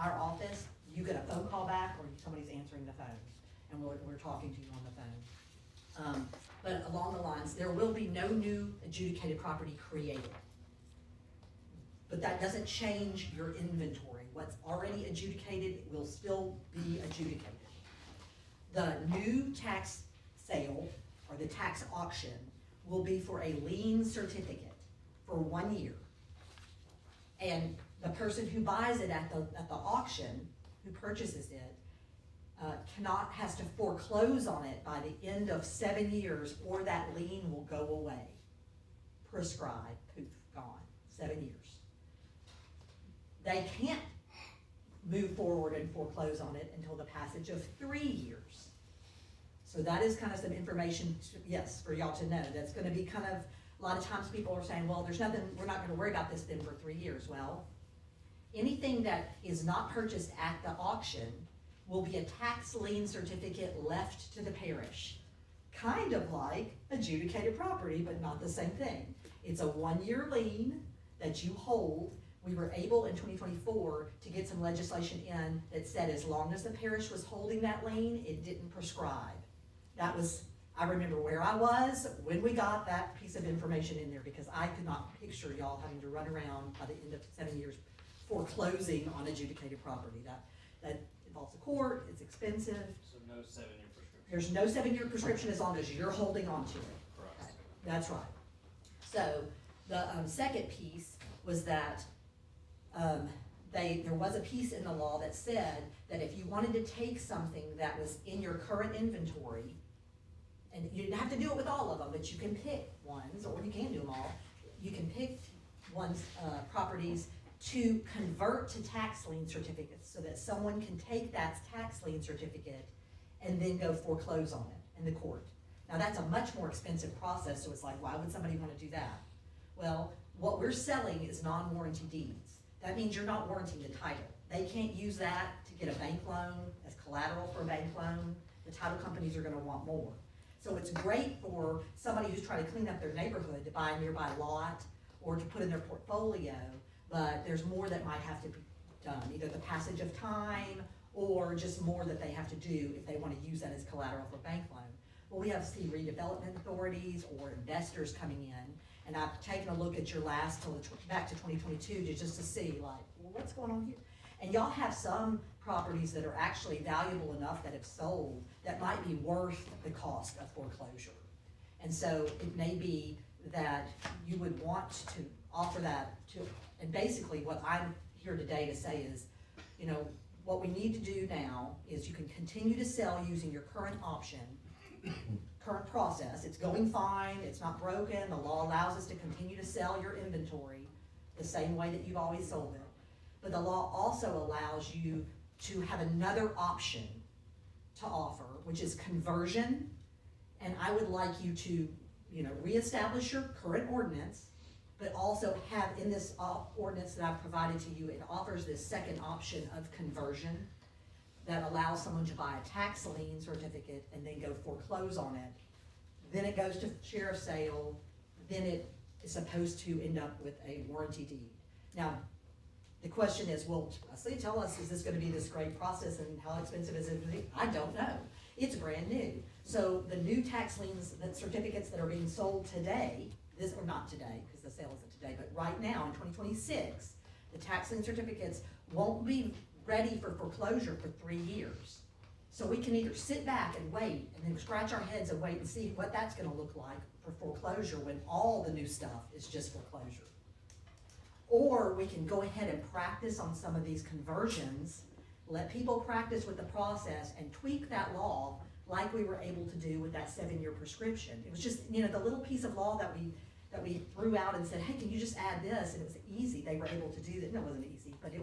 our office, you get a phone call back, or somebody's answering the phone, and we're talking to you on the phone. But along the lines, there will be no new adjudicated property created. But that doesn't change your inventory. What's already adjudicated will still be adjudicated. The new tax sale, or the tax auction, will be for a lien certificate for 1 year. And the person who buys it at the auction, who purchases it, has to foreclose on it by the end of 7 years, or that lien will go away. Prescribed, poof, gone, 7 years. They can't move forward and foreclose on it until the passage of 3 years. So that is kind of some information, yes, for y'all to know. That's gonna be kind of, a lot of times people are saying, well, there's nothing, we're not gonna worry about this then for 3 years. Well, anything that is not purchased at the auction will be a tax lien certificate left to the parish. Kind of like adjudicated property, but not the same thing. It's a 1 year lien that you hold. We were able in 2024 to get some legislation in that said as long as the parish was holding that lien, it didn't prescribe. That was, I remember where I was when we got that piece of information in there, because I could not picture y'all having to run around by the end of 7 years foreclosing on adjudicated property. That involves the court, it's expensive. So no 7-year prescription. There's no 7-year prescription as long as you're holding on to it. Correct. That's right. So the second piece was that there was a piece in the law that said that if you wanted to take something that was in your current inventory, and you didn't have to do it with all of them, but you can pick ones, or you can do them all, you can pick one's properties to convert to tax lien certificates, so that someone can take that tax lien certificate and then go foreclose on it in the court. Now that's a much more expensive process, so it's like, why would somebody want to do that? Well, what we're selling is non-warranty deeds. That means you're not warranting the title. They can't use that to get a bank loan as collateral for a bank loan. The title companies are gonna want more. So it's great for somebody who's trying to clean up their neighborhood to buy a nearby lot or to put in their portfolio, but there's more that might have to be done, either the passage of time or just more that they have to do if they want to use that as collateral for bank loan. Well, we have see redevelopment authorities or investors coming in, and I've taken a look at your last, back to 2022, just to see like, well, what's going on here? And y'all have some properties that are actually valuable enough that have sold that might be worth the cost of foreclosure. And so it may be that you would want to offer that to, and basically what I'm here today to say is, you know, what we need to do now is you can continue to sell using your current option, current process. It's going fine, it's not broken, the law allows us to continue to sell your inventory the same way that you've always sold it. But the law also allows you to have another option to offer, which is conversion. And I would like you to, you know, reestablish your current ordinance, but also have in this ordinance that I've provided to you, it offers this second option of conversion that allows someone to buy a tax lien certificate and then go foreclose on it. Then it goes to sheriff's sale, then it is supposed to end up with a warranty deed. Now, The question is, well, Leslie, tell us, is this gonna be this great process and how expensive is it? I don't know. It's brand new. So the new tax liens, the certificates that are being sold today, or not today, because the sale isn't today, but right now in 2026, the tax lien certificates won't be ready for foreclosure for 3 years. So we can either sit back and wait and then scratch our heads and wait and see what that's gonna look like for foreclosure when all the new stuff is just foreclosure. Or we can go ahead and practice on some of these conversions, let people practice with the process and tweak that law like we were able to do with that 7-year prescription. It was just, you know, the little piece of law that we threw out and said, hey, can you just add this? And it was easy, they were able to do that. No, it wasn't easy, but it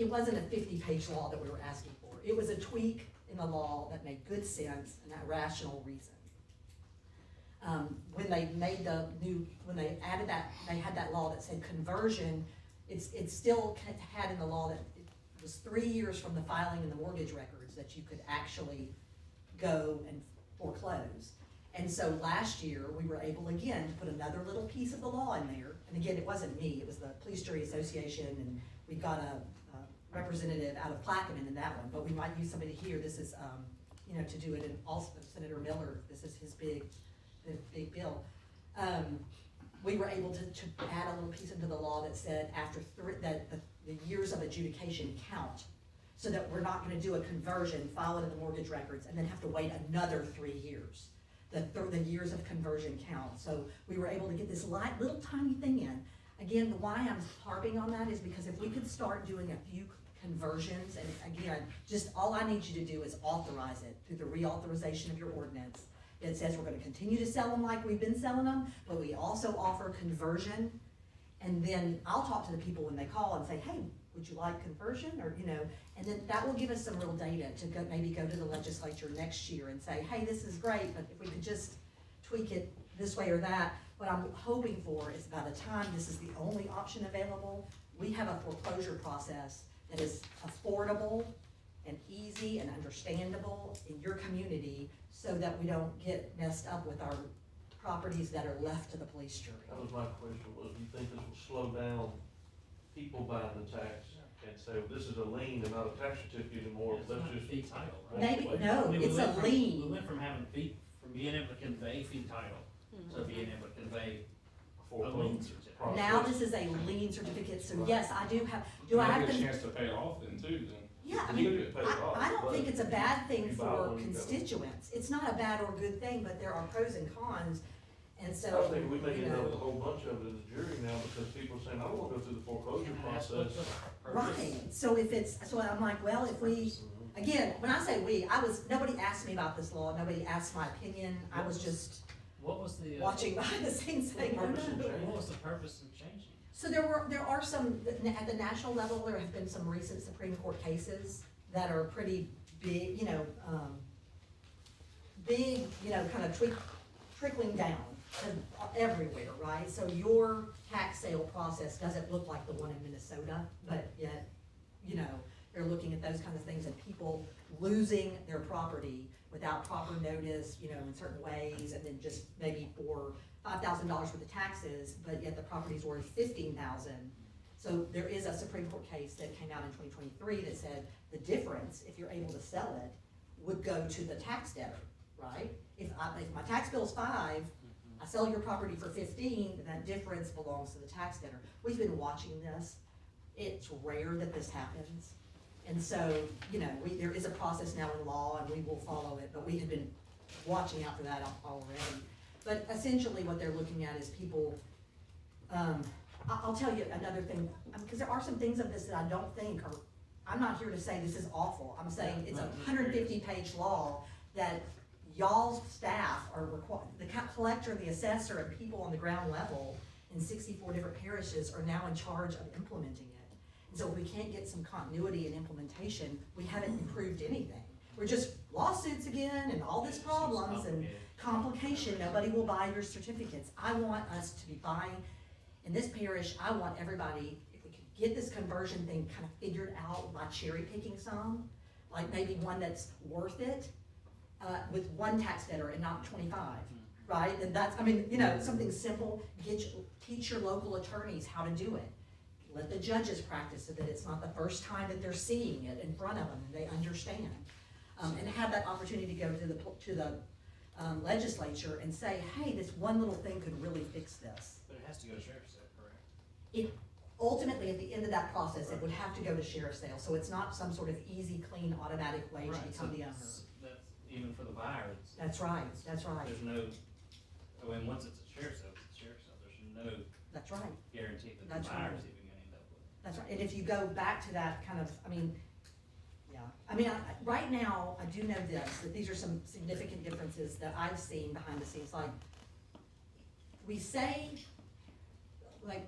wasn't a 50-page law that we were asking for. It was a tweak in the law that made good sense and a rational reason. When they made when they added that, they had that law that said conversion, it still had in the law that it was 3 years from the filing in the mortgage records that you could actually go and foreclose. And so last year, we were able again to put another little piece of the law in there. And again, it wasn't me, it was the Police Jury Association, and we got a representative out of Plaquemine in that one, but we might use somebody here. This is, you know, to do it, and also Senator Miller, this is his big bill. We were able to add a little piece into the law that said after that the years of adjudication count, so that we're not gonna do a conversion, file it in the mortgage records, and then have to wait another 3 years. The years of conversion count. So we were able to get this little tiny thing in. Again, why I'm harping on that is because if we could start doing a few conversions, and again, just all I need you to do is authorize it through the reauthorization of your ordinance. It says we're gonna continue to sell them like we've been selling them, but we also offer conversion. And then I'll talk to the people when they call and say, hey, would you like conversion? Or, you know, and then that will give us some real data to maybe go to the legislature next year and say, hey, this is great, but if we could just tweak it this way or that. What I'm hoping for is by the time this is the only option available, we have a foreclosure process that is affordable and easy and understandable in your community, so that we don't get messed up with our properties that are left to the police jury. That was my question, was you think this will slow down people buying the tax and say, well, this is a lien and not a tax certificate anymore, It's let's not just. fee title, right? Maybe, Wait. no, We it's went a from- lien. We went from having from being able to convey fee title to being able to convey a lien certificate. Process. Now this is a lien certificate, so Right. yes, I do have, You do I might have get a to? chance to pay it off then too, then. Yeah, I You mean, get paid off, I don't but think it's a bad thing you buy for one, you got one. constituents. It's not a bad or good thing, but there are pros and cons. And so, I think we may you end up with a know, whole bunch of it in the jury now, because people are saying, I don't wanna go through the foreclosure And that's process. what's the purpose. right, so if it's, so I'm like, well, if we, again, when I say we, nobody asked me about this law, nobody asked my opinion, I was just What was the? watching behind the scenes saying, oh purpose of no. change? What was the purpose of changing? So there are some, at the national level, there have been some recent Supreme Court cases that are pretty big, kind of trickling down to everywhere, right? So your tax sale process doesn't look like the one in Minnesota, but yet, they're looking at those kind of things and people losing their property without proper notice, in certain ways, and then just maybe for $5,000 worth of taxes, but yet the property's worth $15,000. So there is a Supreme Court case that came out in 2023 that said the difference, if you're able to sell it, would go to the tax debtor, right? If my tax bill's $5, I sell your property for 15, then that difference belongs to the tax debtor. We've been watching this. It's rare that this happens. And so, there is a process now in law and we will follow it, but we have been watching out for that already. But essentially what they're looking at is people, I'll tell you another thing, because there are some things of this that I don't think are, I'm not here to say this is awful. I'm saying it's a 150-page law that y'all's staff are required, the collector, the assessor, and people on the ground level in 64 different parishes are now in charge of implementing it. And so if we can't get some continuity in implementation, we haven't improved anything. We're just lawsuits again and all these problems and complication. Nobody will buy your certificates. I want us to be buying, in this parish, I want everybody, if we could get this conversion thing kind of figured out by cherry picking some, like maybe one that's worth it, with one tax debtor and not 25, right? And that's, something simple, teach your local attorneys how to do it. let the judges practice so that it's not the first time that they're seeing it in front of them and they understand. And have that opportunity to go to the legislature and say, hey, this one little thing could really fix this. But it has to go to sheriff's sale, correct? It, ultimately, at the end of that process, it would have to go to sheriff's sale, so it's not some sort of easy, clean, automatic way to Right, become so the owner. That's even for the buyer, it's. That's right, that's right, There's no, I mean, once it's a sheriff's sale, it's a sheriff's sale, there's no that's right, guarantee that That's the right. buyer's even gonna end up with. that's right. And if you go back to that kind of, I mean, yeah, I mean, right now, I do know this, that these are some significant differences that I've seen behind the scenes, like, we say, like,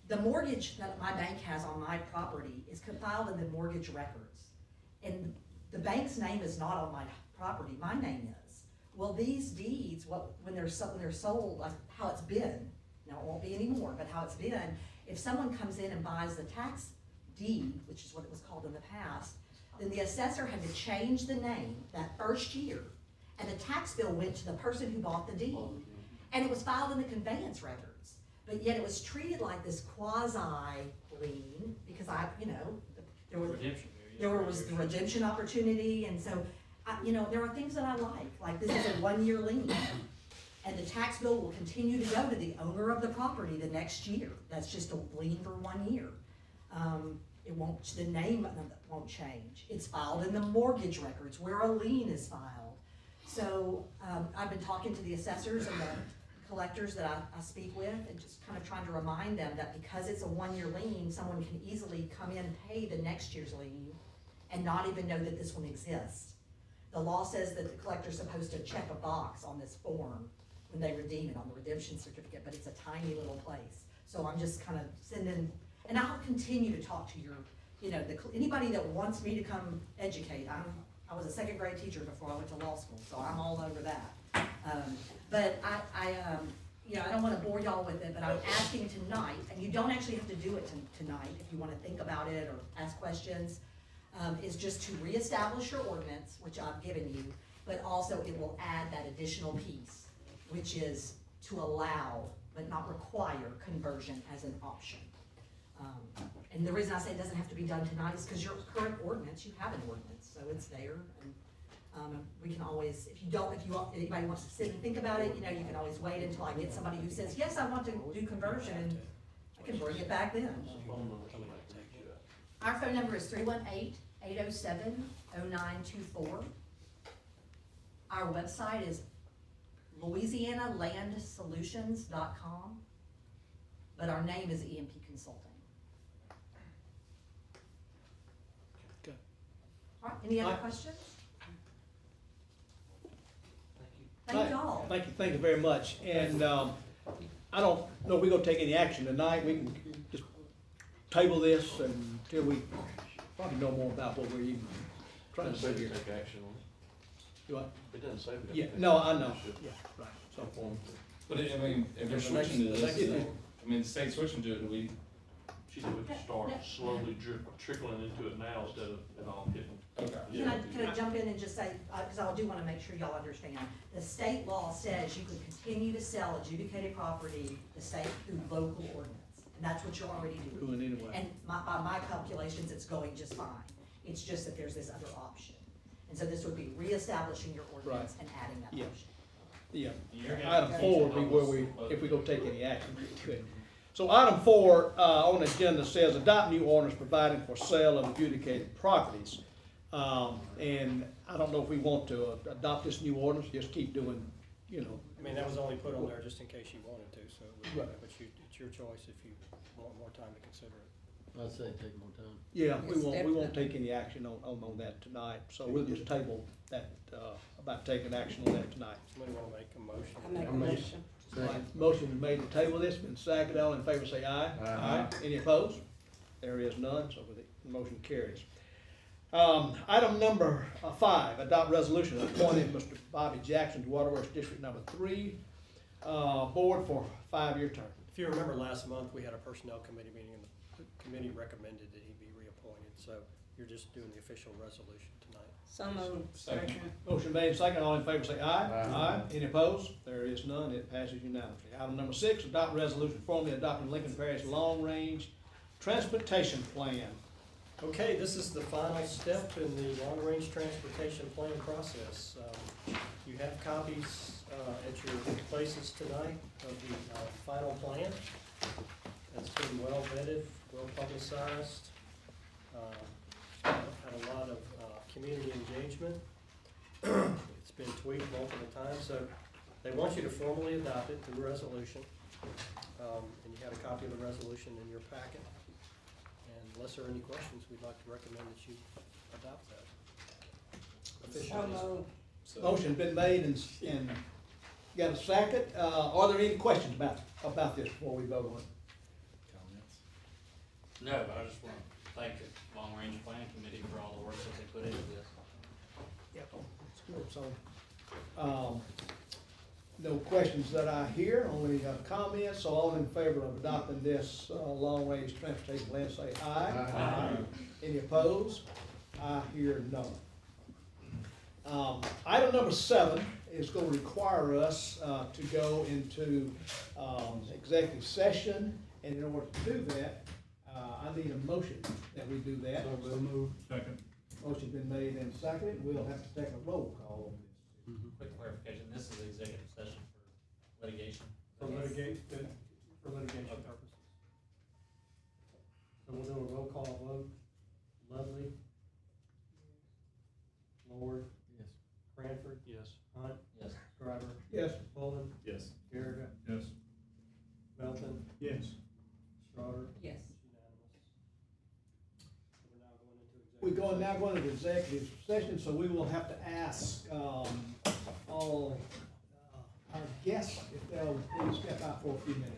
the mortgage that my bank has on my property is filed in the mortgage records. And the bank's name is not on my property, my name is. Well, these deeds, when they're sold, like how it's been, now it won't be anymore, but how it's been, if someone comes in and buys the tax deed, which is what it was called in the past, then the assessor had to change the name that first year, and the tax bill went to the person who bought the deed. And it was filed in the conveyance records. But yet it was treated like this quasi-lien, because there was, Redemption period. there was the redemption opportunity, and so, there are things that I like this is a 1-year lien. And the tax bill will continue to go to the owner of the property the next year. That's just a lien for 1 year. The name won't change. It's filed in the mortgage records where a lien is filed. So, I've been talking to the assessors and the collectors that I speak with, and just kind of trying to remind them that because it's a 1-year lien, someone can easily come in and pay the next year's lien and not even know that this one exists. The law says that the collector's supposed to check a box on this form when they redeem it on the redemption certificate, but it's a tiny little place. So I'm just kind of sending, and I'll continue to talk to anybody that wants me to come educate. I was a second grade teacher before I went to law school, so I'm all over that. But I don't wanna bore y'all with it, but I'm asking tonight, and you don't actually have to do it tonight if you wanna think about it or ask questions, is just to reestablish your ordinance, which I've given you, but also it will add that additional piece, which is to allow, but not require, conversion as an option. And the reason I say it doesn't have to be done tonight is because your current ordinance, you have an ordinance, so it's there, and we can always, if anybody wants to sit and think about it, you can always wait until I get somebody who says, yes, I want to do conversion, and I can bring it back then. Our phone number is 318-807-0924. Our website is louisianalandsolutions.com, but our name is EMP Consulting. Okay. All right, any other questions? Thank y'all. Thank you very much. And, I don't know if we're gonna take any action tonight. We can just table this until we probably know more about what we're even trying to do here. Take action on it. Do what? It doesn't say we have to Yeah, take no, action. I know. It's just Yeah, right. So, informed. But if they're switching to this, the state's switching to it, and we, She said we could start slowly trickling into it now instead of it all hitting. okay. Can I jump in and just say, because I do want to make sure y'all understand, the state law says you can continue to sell adjudicated property the state through local ordinance, and that's what you're already doing. doing anyway. And by my calculations, it's going just fine. It's just that there's this other option. And so this would be reestablishing your ordinance and adding that Yeah. option. Yeah, You're gonna- item 4 would be where if we go take any action, we could. So item 4, on the agenda says adopt new ordinance providing for sale of adjudicated properties. And I don't know if we want to adopt this new ordinance, just keep doing, I mean, that was only put on there just in case you wanted to, so, Right. but it's your choice if you want more time to consider it. I'd say take more time. yeah, we Yes, won't take any action on that tonight. So we'll just table that, about taking action on that tonight. Somebody wanna make a motion? I make a motion. Right, motion is made to table this, been seconded, all in favor say aye. Aye. Any opposed? There is none, so the motion carries. Item number 5, adopt resolution appointing Mr. Bobby Jackson to Waterworks District Number 3, board for 5-year term. If you remember last month, we had a personnel committee meeting, and the committee recommended that he be reappointed, so you're just doing the official resolution tonight. So moved. Second. Motion made, second, all in favor say aye. Aye. Any opposed? There is none, it passes unanimously. Item number 6, adopt resolution formally adopting Lincoln Parish Long Range transportation plan. Okay, this is the final step in the long-range transportation plan process. You have copies at your places tonight of the final plan. It's been well vetted, well publicized, had a lot of community engagement. It's been tweaked multiple times, so they want you to formally adopt it through resolution. And you have a copy of the resolution in your packet. And unless there are any questions, we'd like to recommend that you adopt that. Officially. Motion been made and got a second. Are there any questions about this before we vote on it? No, I just want to thank the Long Range Plan Committee for all the work that they put into this. Yep, that's good. So, no questions that I hear, only comments. So all in favor of adopting this long-range transportation plan, say aye. Aye. Any opposed? I hear none. Item number 7 is going to require us to go into executive session, and in order to do that, I need a motion that we do that. So moved. Second. Motion's been made and seconded. We'll have to take a roll call on this. Quick clarification, this is executive session for litigation. For litigation purposes. So we'll do a roll call vote. Ludley? Lord? Yes. Cranford? Yes. Hunt? Yes. Driver? Yes. Boland? Yes. Garrett? Yes. Melton? Yes. Schroeder? Yes. It's unanimous. So we're now going into executive We're going now going into executive session, so we will have to ask all our guests if they'll please step out for a few minutes.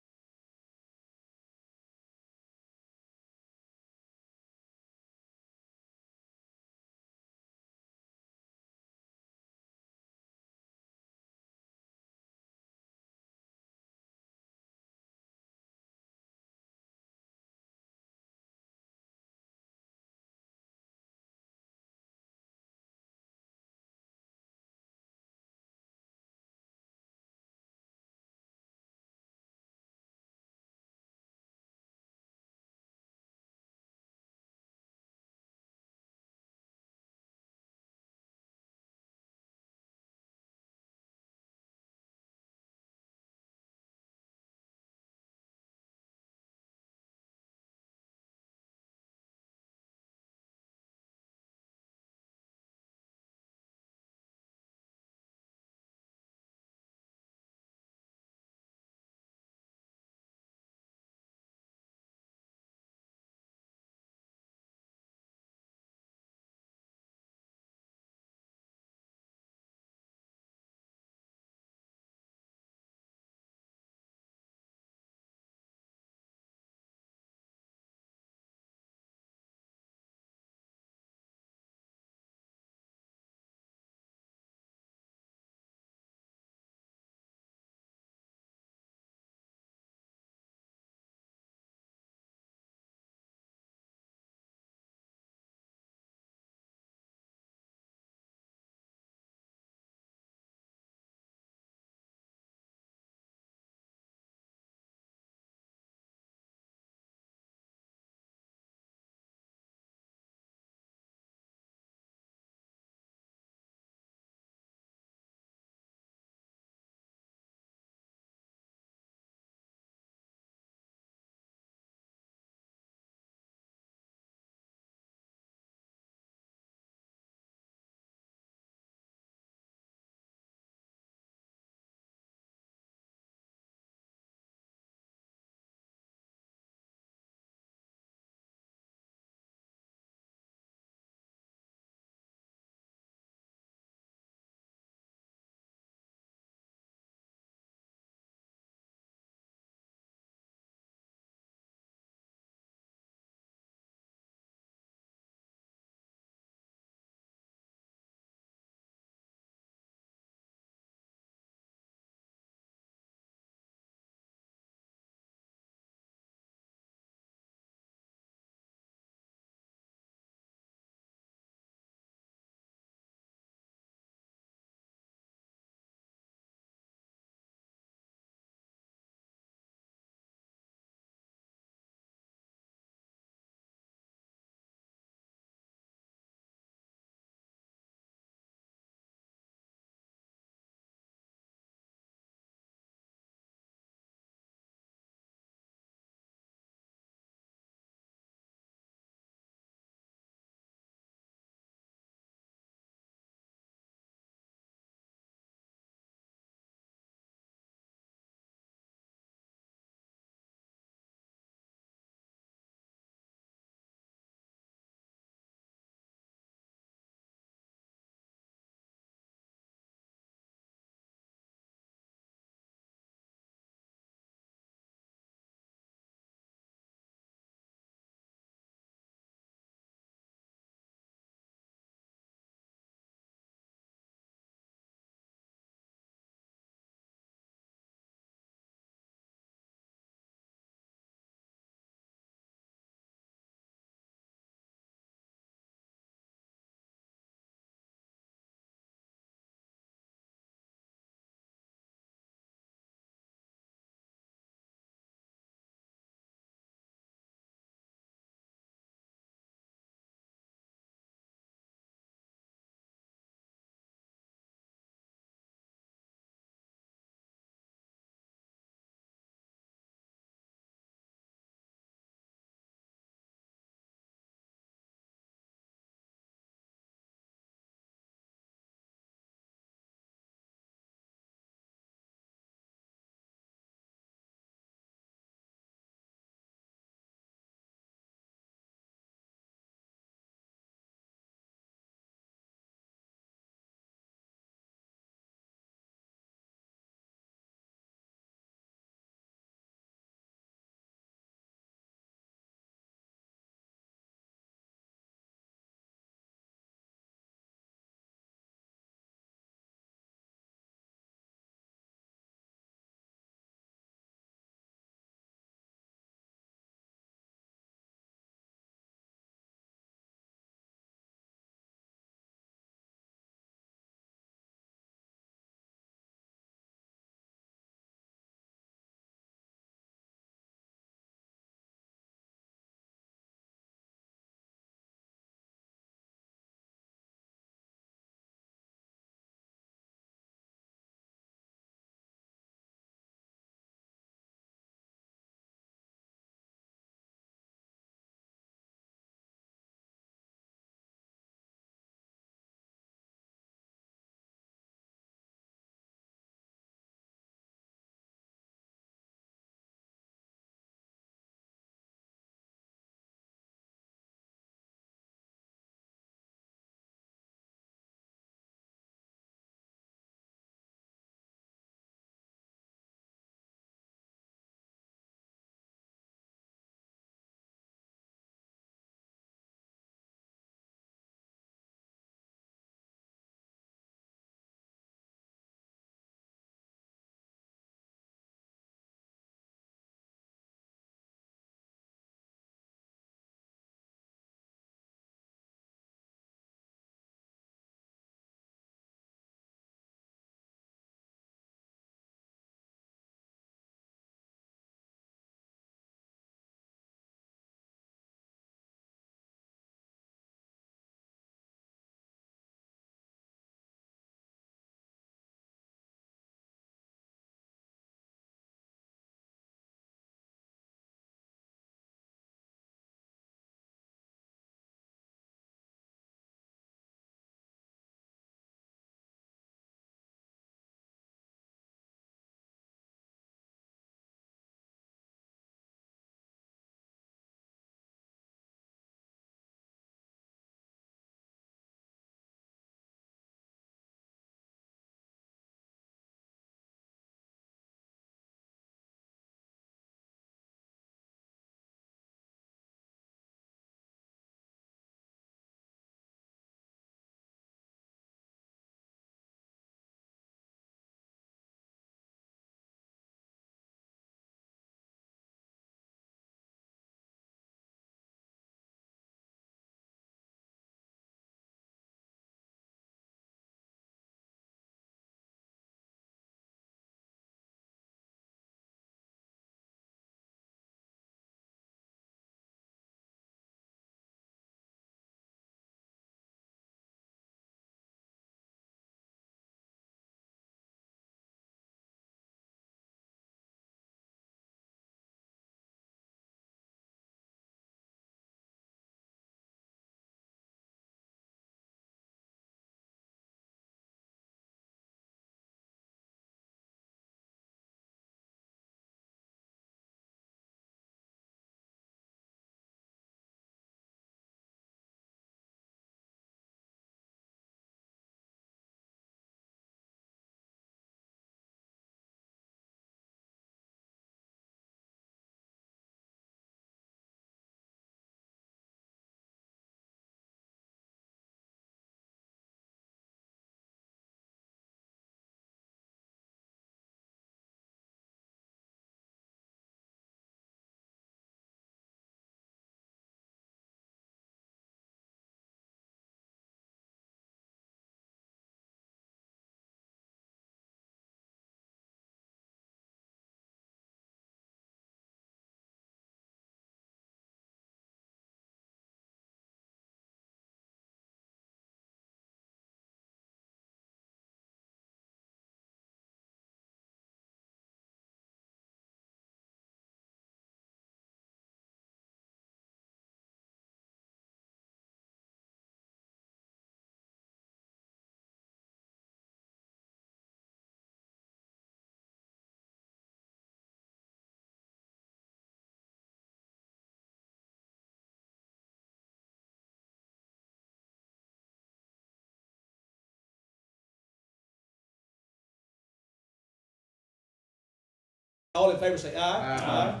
All in favor say aye. Aye.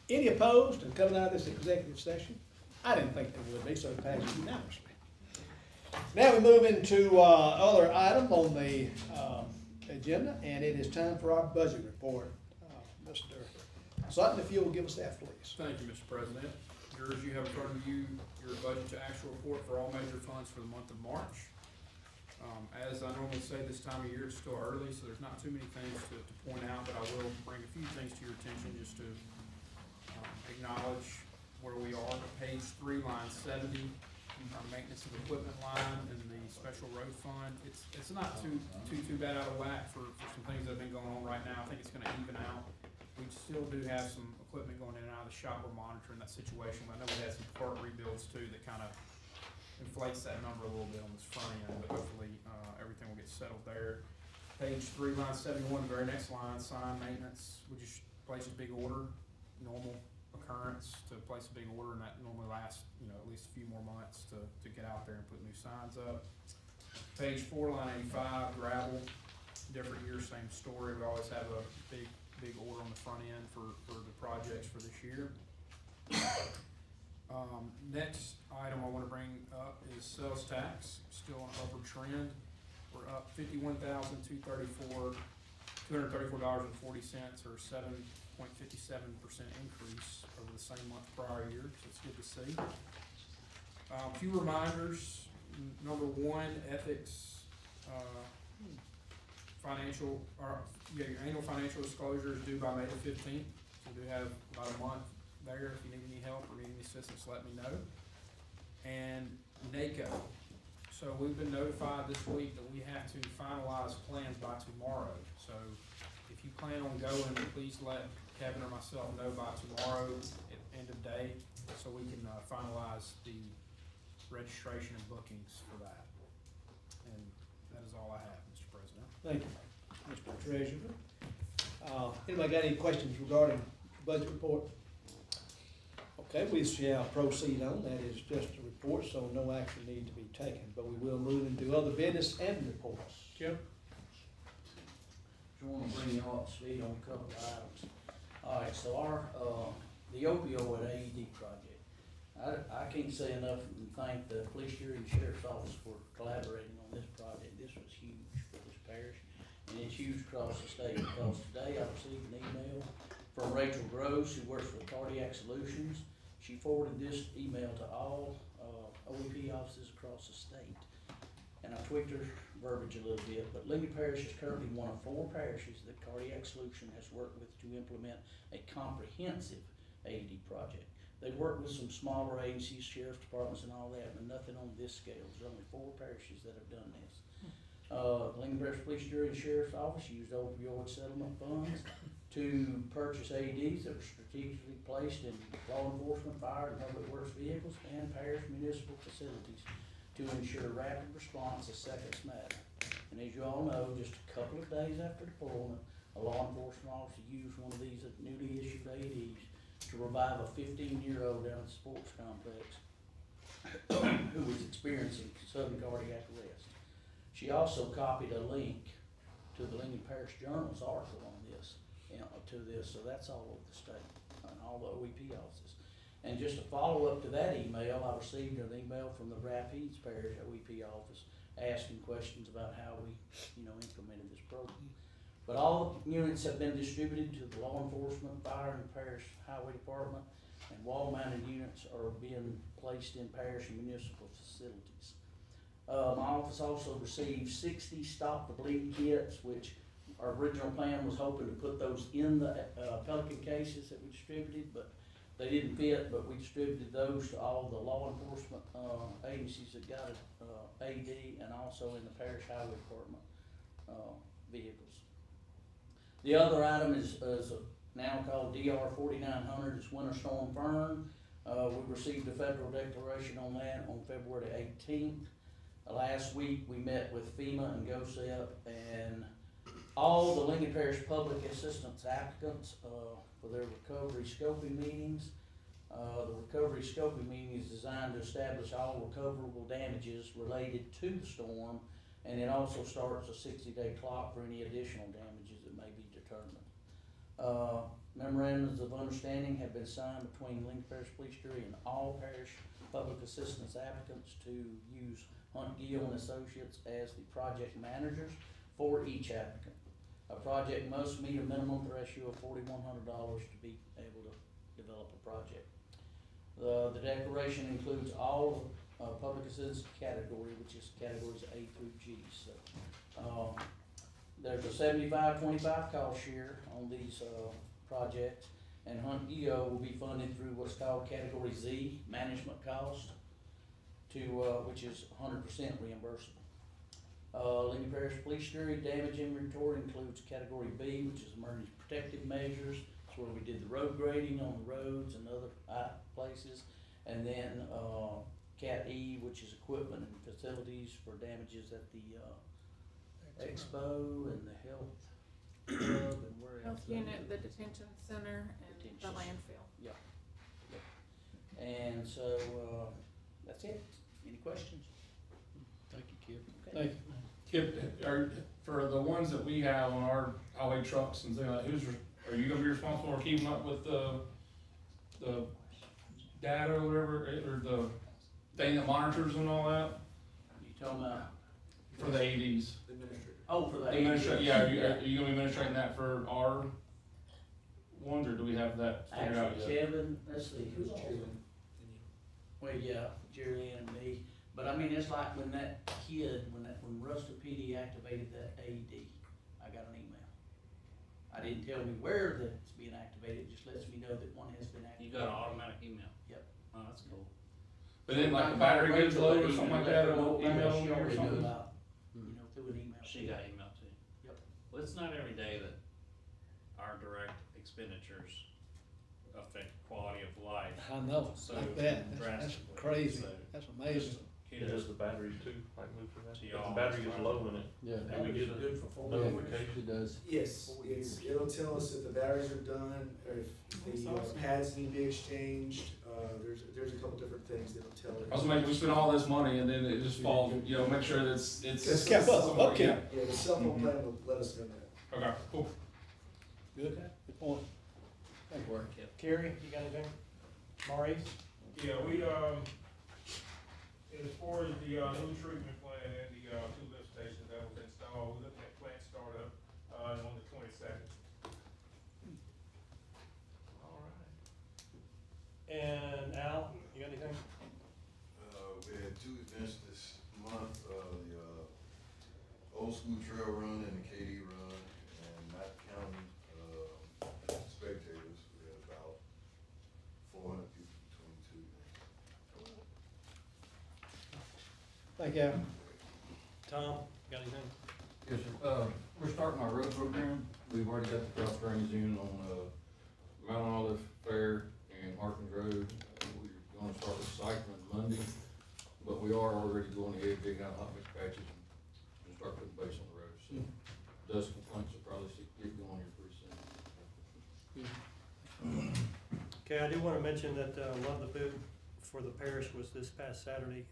Any opposed and coming out of this executive session? I didn't think there would be, so it passes unanimously. Now we move into, other item on the, agenda, and it is time for our budget report. Mr. Sutton, if you will give us that, please. Thank you, Mr. President. Yours, you have in front of you your budget to actual report for all major funds for the month of March. As I normally say, this time of year it's still early, so there's not too many things to point out, but I will bring a few things to your attention just to acknowledge where we are. Page 3, line 70, our maintenance of equipment line and the special road fund. It's not too bad out of whack for some things that have been going on right now. I think it's gonna even out. We still do have some equipment going in and out of the shop. We're monitoring that situation. I know we had some part rebuilds too that kind of inflates that number a little bit on this front end, but hopefully, everything will get settled there. Page 3, line 71, very next line, sign maintenance. We just placed a big order, normal occurrence to place a big order, and that normally lasts, at least a few more months to get out there and put new signs up. Page 4, line 85, gravel, different year, same story. We always have a big order on the front end for the projects for this year. Next item I wanna bring up is sales tax, still on an upward trend. We're up $51,234.40, or 7.57% increase over the same month prior year, so it's good to see. A few reminders. Number 1, ethics, your annual financial disclosure is due by May the 15th. So we do have about a month there. If you need any help or need any assistance, let me know. And NACO. So we've been notified this week that we have to finalize plans by tomorrow. So if you plan on going, please let Kevin or myself know by tomorrow at end of day, so we can finalize the registration and bookings for that. And that is all I have, Mr. President. Thank you, Mr. Treasurer. Anybody got any questions regarding the budget report? Okay, we shall proceed on. That is just a report, so no action need to be taken, but we will move into other business and reports. Jim? Just wanna bring you all up to speed on a couple of items. Alright, so our, the opioid AED project, I can't say enough and thank the police jury and sheriff's office for collaborating on this project. This was huge for this parish, and it's huge across the state, because today I received an email from Rachel Groves, who works for Cardiac Solutions. She forwarded this email to all OEP offices across the state, and I tweaked her verbiage a little bit, but Lincoln Parish is currently one of 4 parishes that Cardiac Solution has worked with to implement a comprehensive AED project. They've worked with some smaller agencies, sheriff's departments and all that, but nothing on this scale. There's only 4 parishes that have done this. Lincoln Parish Police Jury and Sheriff's Office used opioid settlement funds to purchase AEDs that were strategically placed in law enforcement, fire, and public works vehicles and parish municipal facilities to ensure rapid response as seconds matter. And as you all know, just a couple of days after deployment, a law enforcement officer used one of these newly issued AEDs to revive a 15-year-old down at the sports complex who was experiencing sudden cardiac arrest. She also copied a link to the Lincoln Parish Journal's article on this, so that's all over the state, and all the OEP offices. And just a follow-up to that email, I received an email from the Rapides Parish OEP office asking questions about how we, implemented this program. But all units have been distributed to the law enforcement, fire, and parish highway department, and wall-mounted units are being placed in parish and municipal facilities. My office also received 60 Stop the Bleed kits, which our original plan was hoping to put those in the Pelican cases that we distributed, but they didn't fit, but we distributed those to all the law enforcement agencies that got an AD, and also in the parish highway department vehicles. The other item is now called DR 4900, it's Winter Storm Fern. We received a federal declaration on that on February 18th. Last week we met with FEMA and GOSEP and all the Lincoln Parish public assistance applicants for their recovery scoping meetings. The recovery scoping meeting is designed to establish all recoverable damages related to the storm, and it also starts a 60-day clock for any additional damages that may be determined. Memorandums of understanding have been signed between Lincoln Parish Police Jury and all parish public assistance applicants to use Hunt Gill and Associates as the project managers for each applicant. A project must meet a minimum threshold of $4,100 to be able to develop a project. The declaration includes all public assistance category, which is categories A through G. So there's a 75-25 cost share on these projects, and Hunt EO will be funded through what's called Category Z, management cost, to which is 100% reimbursable. Lincoln Parish Police Jury damage inventory includes Category B, which is emergency protective measures. That's where we did the road grading on the roads and other places. And then Cat E, which is equipment and facilities for damages at the Expo and the Health Club and where else? Health unit, the detention center, and the Detention. landfill. Yeah. And so, that's it. Any questions? Thank you, Kip. Okay. Thank you. Kip, for the ones that we have on our highway trucks and things like that, are you gonna be responsible for keeping up with the data or whatever, or the thing that monitors and all that? You talking about? For the ADs? Oh, for the Administrate, yeah, are you gonna be administrating that for our ones, or do we have that figured out Actually, yet? Kevin, let's see, who's Kevin? Well, yeah, Jerry and me, but I mean, it's like when that kid, when Russell PD activated that AED, I got an email. I didn't tell me where that's being activated, it just lets me know that one has been activated. You got an automatic email? Yep. Oh, that's cool. But then like the battery gets low or something like that, it'll email She me or already knew something? about, you know, through an email. She got email too? Yep. Well, it's not every day that our direct expenditures affect quality of life. I know, So like that, that's drastically. crazy, So that's amazing. Does the batteries too, like move through that? To If y'all, the battery is that's low in it, Yeah. and we get a Good for 4 Yeah, notification. it does. Yes, it'll tell us if the batteries are done, or if the pads need to be exchanged, there's a couple different things that'll tell us. I was like, we spend all this money and then it just falls, you know, make sure that it's. It's kept up, somewhere, okay. yeah. Yeah, the cell phone plan will let us know that. Okay, cool. Good, good point. Thank you. Kerry, you got anything? Maurice? Yeah, we, as far as the, new treatment plant and the, 2 lift stations that was installed, we're looking at plant startup, on the 22nd. All right. And Al, you got anything? We had 2 events this month, the Old School Trail Run and the KD Run, and Knott County spectators. We had about 400 people between 2 events. Thank you. Tom, got anything? Yes, sir. We're starting our road program. We've already got the cross drainage in on, Mount Olive Fair and Harkins Road. We're gonna start recycling Monday, but we are already going ahead, digging out hot mix patches and start putting base on the road. So dust complaints will probably get going here pretty soon. Okay, I do wanna mention that, Love the Boot for the parish was this past Saturday.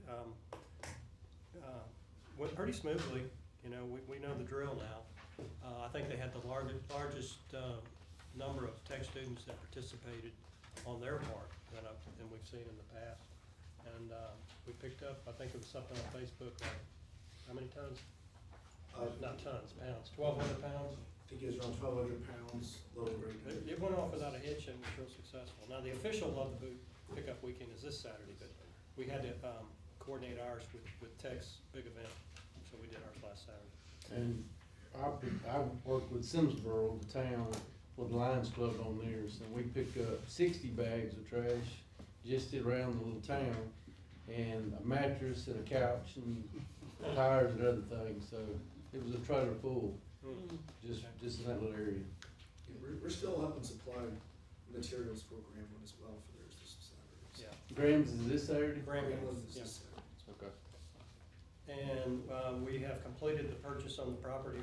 Went pretty smoothly, you know, we know the drill now. I think they had the largest, number of tech students that participated on their part than we've seen in the past. And, we picked up, I think it was something on Facebook, like, how many tons? Not tons, pounds, 1,200 pounds? I think it was around 1,200 pounds, load rate. It went off without a hitch and was real successful. Now, the official Love the Boot pickup weekend is this Saturday, but we had to, coordinate ours with Tech's big event, so we did ours last Saturday. And I work with Simsboro, the town, with Lions Club on theirs, and we pick up 60 bags of trash just around the little town, and a mattress and a couch and tires and other things, so it was a trailer full, just in that little area. Yeah, we're still helping supply materials for Grambling as well for theirs this Saturday. Yeah. Grams is this Saturday? Grambling, Grambling is yeah. this Saturday. Okay. And, we have completed the purchase on the property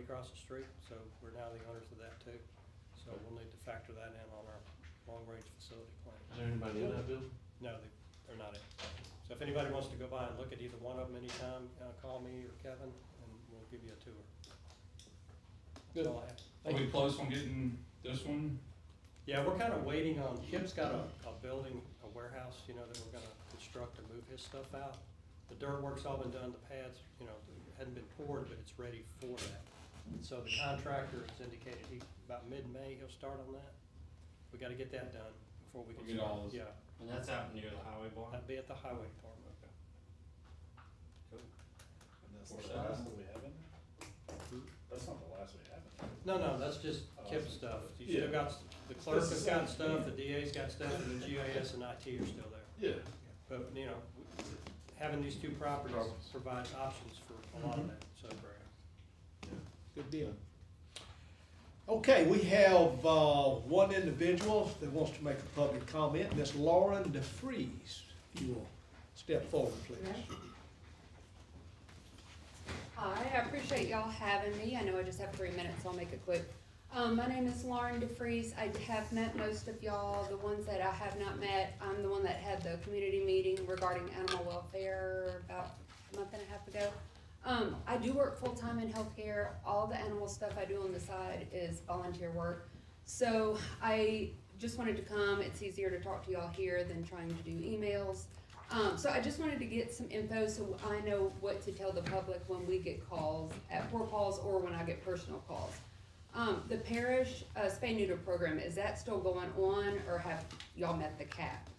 across the street, so we're now the owners of that too. So we'll need to factor that in on our long-range facility plan. Is there anybody in that building? No, they're not in. So if anybody wants to go by and look at either one of them anytime, call me or Kevin, and we'll give you a tour. That's all I have. Are we close on getting This one, Yeah, we're kind of waiting on, Kip's got a building, a warehouse, you know, that we're gonna construct and move his stuff out. The dirt work's all been done, the pads, you know, hadn't been poured, but it's ready for that. So the contractor has indicated about mid-May, he'll start on that. We gotta get that done before we can We'll get start, all this. yeah. And that's out near the highway barn? That'd be at the highway department. Cool. That's That's the the last last that we have in there? That's not the last we have in there. No, that's just Kip's stuff. You still Yeah. got, the clerk has got stuff, the DA's got stuff, and the GIS and IT are still there. Yeah. But, you know, having these two properties provides options for a lot of that, so. Good deal. Okay, we have, one individual that wants to make a public comment, Miss Lauren DeFreeze. If you will step forward, please. Hi, I appreciate y'all having me. I know I just have 3 minutes, so I'll make it quick. My name is Lauren DeFreeze. I have met most of y'all. The ones that I have not met, I'm the one that had the community meeting regarding animal welfare about a month and a half ago. I do work full-time in healthcare. All the animal stuff I do on the side is volunteer work. So I just wanted to come. It's easier to talk to y'all here than trying to do emails. So I just wanted to get some info so I know what to tell the public when we get calls, at poor calls or when I get personal calls. The parish spay neuter program, is that still going on or have y'all met the cap?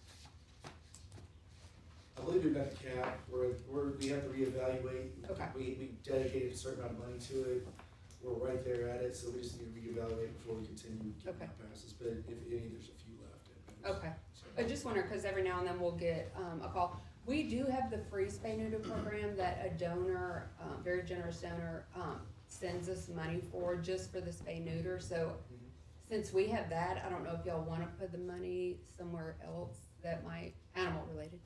I believe we've got the cap, we have to reevaluate. Okay. We dedicated a certain amount of money to it, we're right there at it, so we just need to reevaluate before we continue getting Okay. our passes, but if any, there's a few left. Okay. I just wonder, cause every now and then we'll get, a call. We do have the free spay neuter program that a donor, very generous donor, sends us money for, just for the spay neuter, so since we have that, I don't know if y'all wanna put the money somewhere else that might, animal related.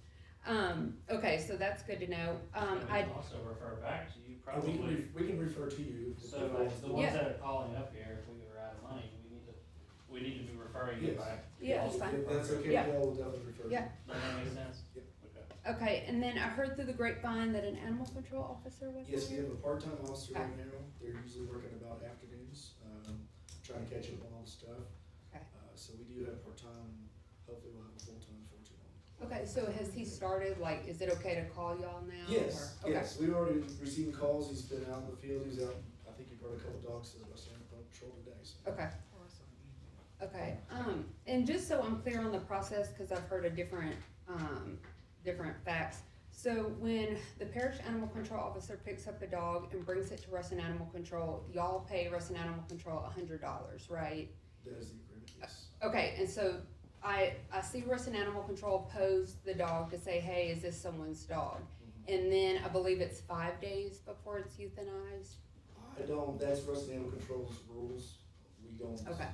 Okay, so that's good to know. We can also refer back to you And we probably. we can refer to you. So the ones that are calling up here, if we were out of money, we need to be referring you Yes. back. Yeah, that's fine. If that's okay, Yeah. we'll definitely refer. Yeah. Does that make sense? Yep. Okay. Okay, and then I heard through the grapevine that an animal control officer was Yes, we hired? have a part-time officer Okay. right now, they're usually working about afternoons, trying to catch up on all the stuff. Okay. So we do have part-time, hopefully we'll have a full-time for too long. Okay, so has he started, like, is it okay to call y'all now? Yes, or- okay. yes, we've already receiving calls, he's been out in the field, he's out, I think he brought a couple dogs to the West End Patrol today, so. Okay. Okay, and just so I'm clear on the process, cause I've heard a different facts. So when the parish animal control officer picks up a dog and brings it to Ruston Animal Control, y'all pay Ruston Animal Control $100, right? That is the agreement, yes. Okay, and so I see Ruston Animal Control pose the dog to say, hey, is this someone's dog? And then I believe it's 5 days before it's euthanized? That's Ruston Animal Control's rules, we don't. Okay.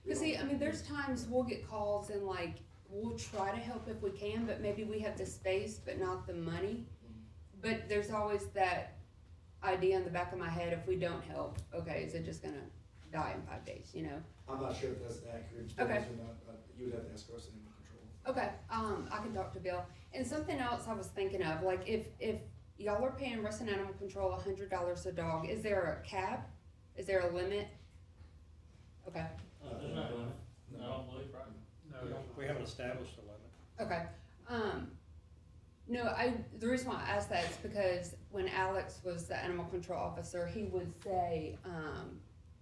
we Cause see, don't- I mean, there's times we'll get calls and like, we'll try to help if we can, but maybe we have the space but not the money. But there's always that idea in the back of my head, if we don't help, okay, is it just gonna die in 5 days, you know? I'm not sure if that's accurate, Okay. or not, you would have to ask Ruston Animal Control. Okay, I can talk to Bill. And something else I was thinking of, like if y'all are paying Ruston Animal Control $100 a dog, is there a cap? Is there a limit? Okay, There's no limit. No, I don't believe, right? No, we haven't established a limit. okay. No, the reason why I asked that is because when Alex was the animal control officer, he would say,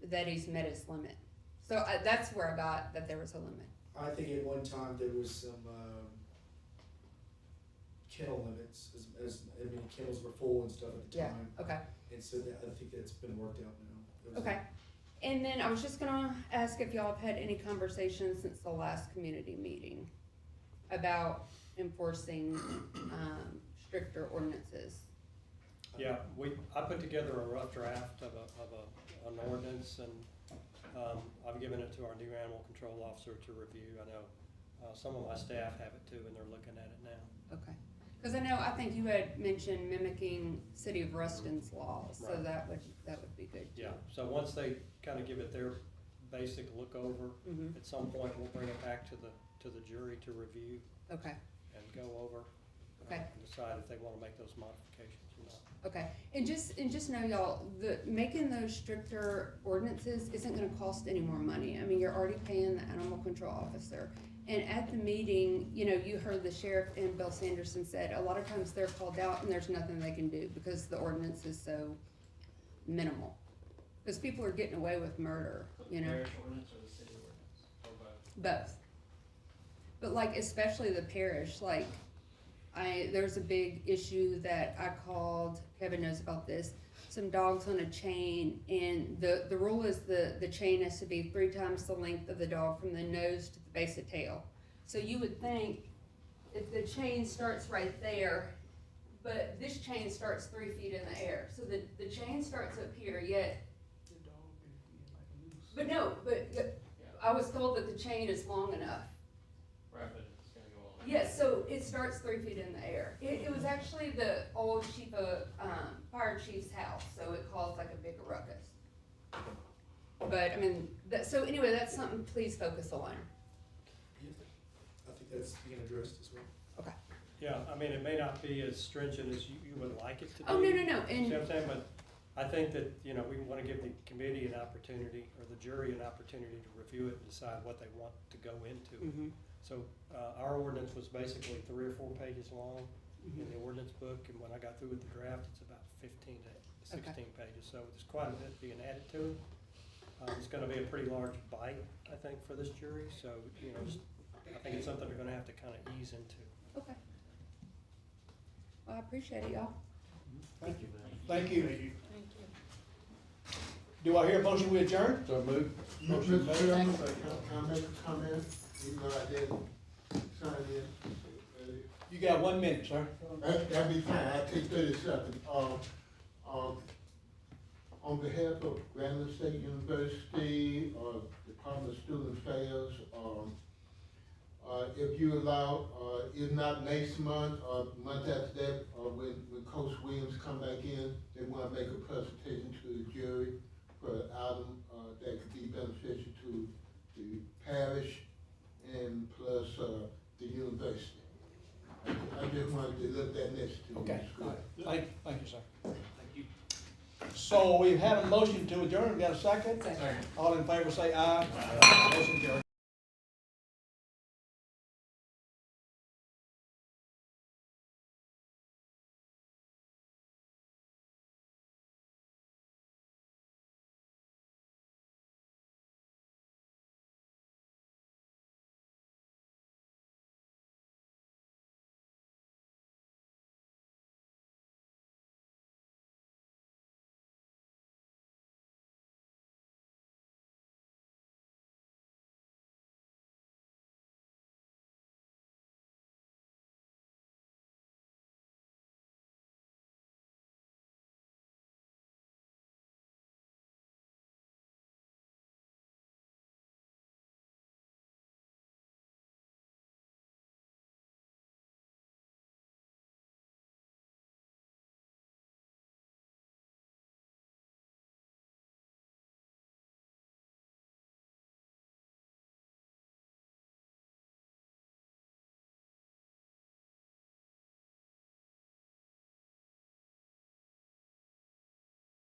that he's met his limit. So that's where I got that there was a limit. I think at one time there was some, kennel limits, I mean, kennels were full and stuff at the Yeah, time. okay. And so that, I think that's been worked out now. It was- Okay. And then I was just gonna ask if y'all have had any conversations since the last community meeting about enforcing, stricter ordinances. Yeah, I put together a rough draft of an ordinance, and, I've given it to our new animal control officer to review. I know, some of my staff have it too, and they're looking at it now. Okay. Cause I know, I think you had mentioned mimicking City of Ruston's laws, so Right. that would be good. Yeah, so once they kinda give it their basic look over, Mhm. at some point, we'll bring it back to the jury to review Okay, and go over. Okay. and decide if they wanna make those modifications or not. Okay, and just know y'all, making those stricter ordinances isn't gonna cost any more money. I mean, you're already paying the animal control officer. And at the meeting, you know, you heard the sheriff and Bill Sanderson said, a lot of times they're called out and there's nothing they can do because the ordinance is so minimal. Cause people are getting away with murder, you know? Parish ordinance or the city ordinance, or both? Both. But like, especially the parish, like, there's a big issue that I called, Kevin knows about this, some dogs on a chain, and the rule is the chain has to be 3 times the length of the dog from the nose to the base of tail. So you would think if the chain starts right there, but this chain starts 3 feet in the air, so the chain starts up here, yet. But no, I was told that the chain is long enough. Right, but it's gonna go on. Yes, so it starts 3 feet in the air. It was actually the old chief of, fire chief's house, so it caused like a bigger ruckus. But, I mean, so anyway, that's something please focus on. I think that's being addressed as well. Okay. Yeah, I mean, it may not be as stringent as you would like it to be. Oh, no, See what and, I'm saying? But I think that, you know, we wanna give the committee an opportunity, or the jury an opportunity to review it and decide what they want to go into. Mhm. So, our ordinance was basically 3 or 4 pages long in the ordinance book, and when I got through with the draft, it's about 15 to 16 pages, so there's quite a bit being added to it. It's gonna be a pretty large bite, I think, for this jury, so, you know, I think it's something they're gonna have to kinda ease into. okay. Well, I appreciate it, y'all. Thank you. Thank you. Thank you. Do I hear a motion we adjourn? So move. Motion made. Chairman, can I make a comment, even though I didn't sign in? You got 1 minute, sir. That'd be fine, I'll take 30 seconds. On behalf of Grambling State University, Department of Student Affairs, if you allow, if not next month, month after that, when Coach Williams come back in, they wanna make a presentation to the jury for an item, that could be beneficial to the parish and plus, the university. I just wanted to look that next to you. Okay, thank you, sir. So we've had a motion to adjourn, we got a second? Second. All in favor say aye. Motion carried.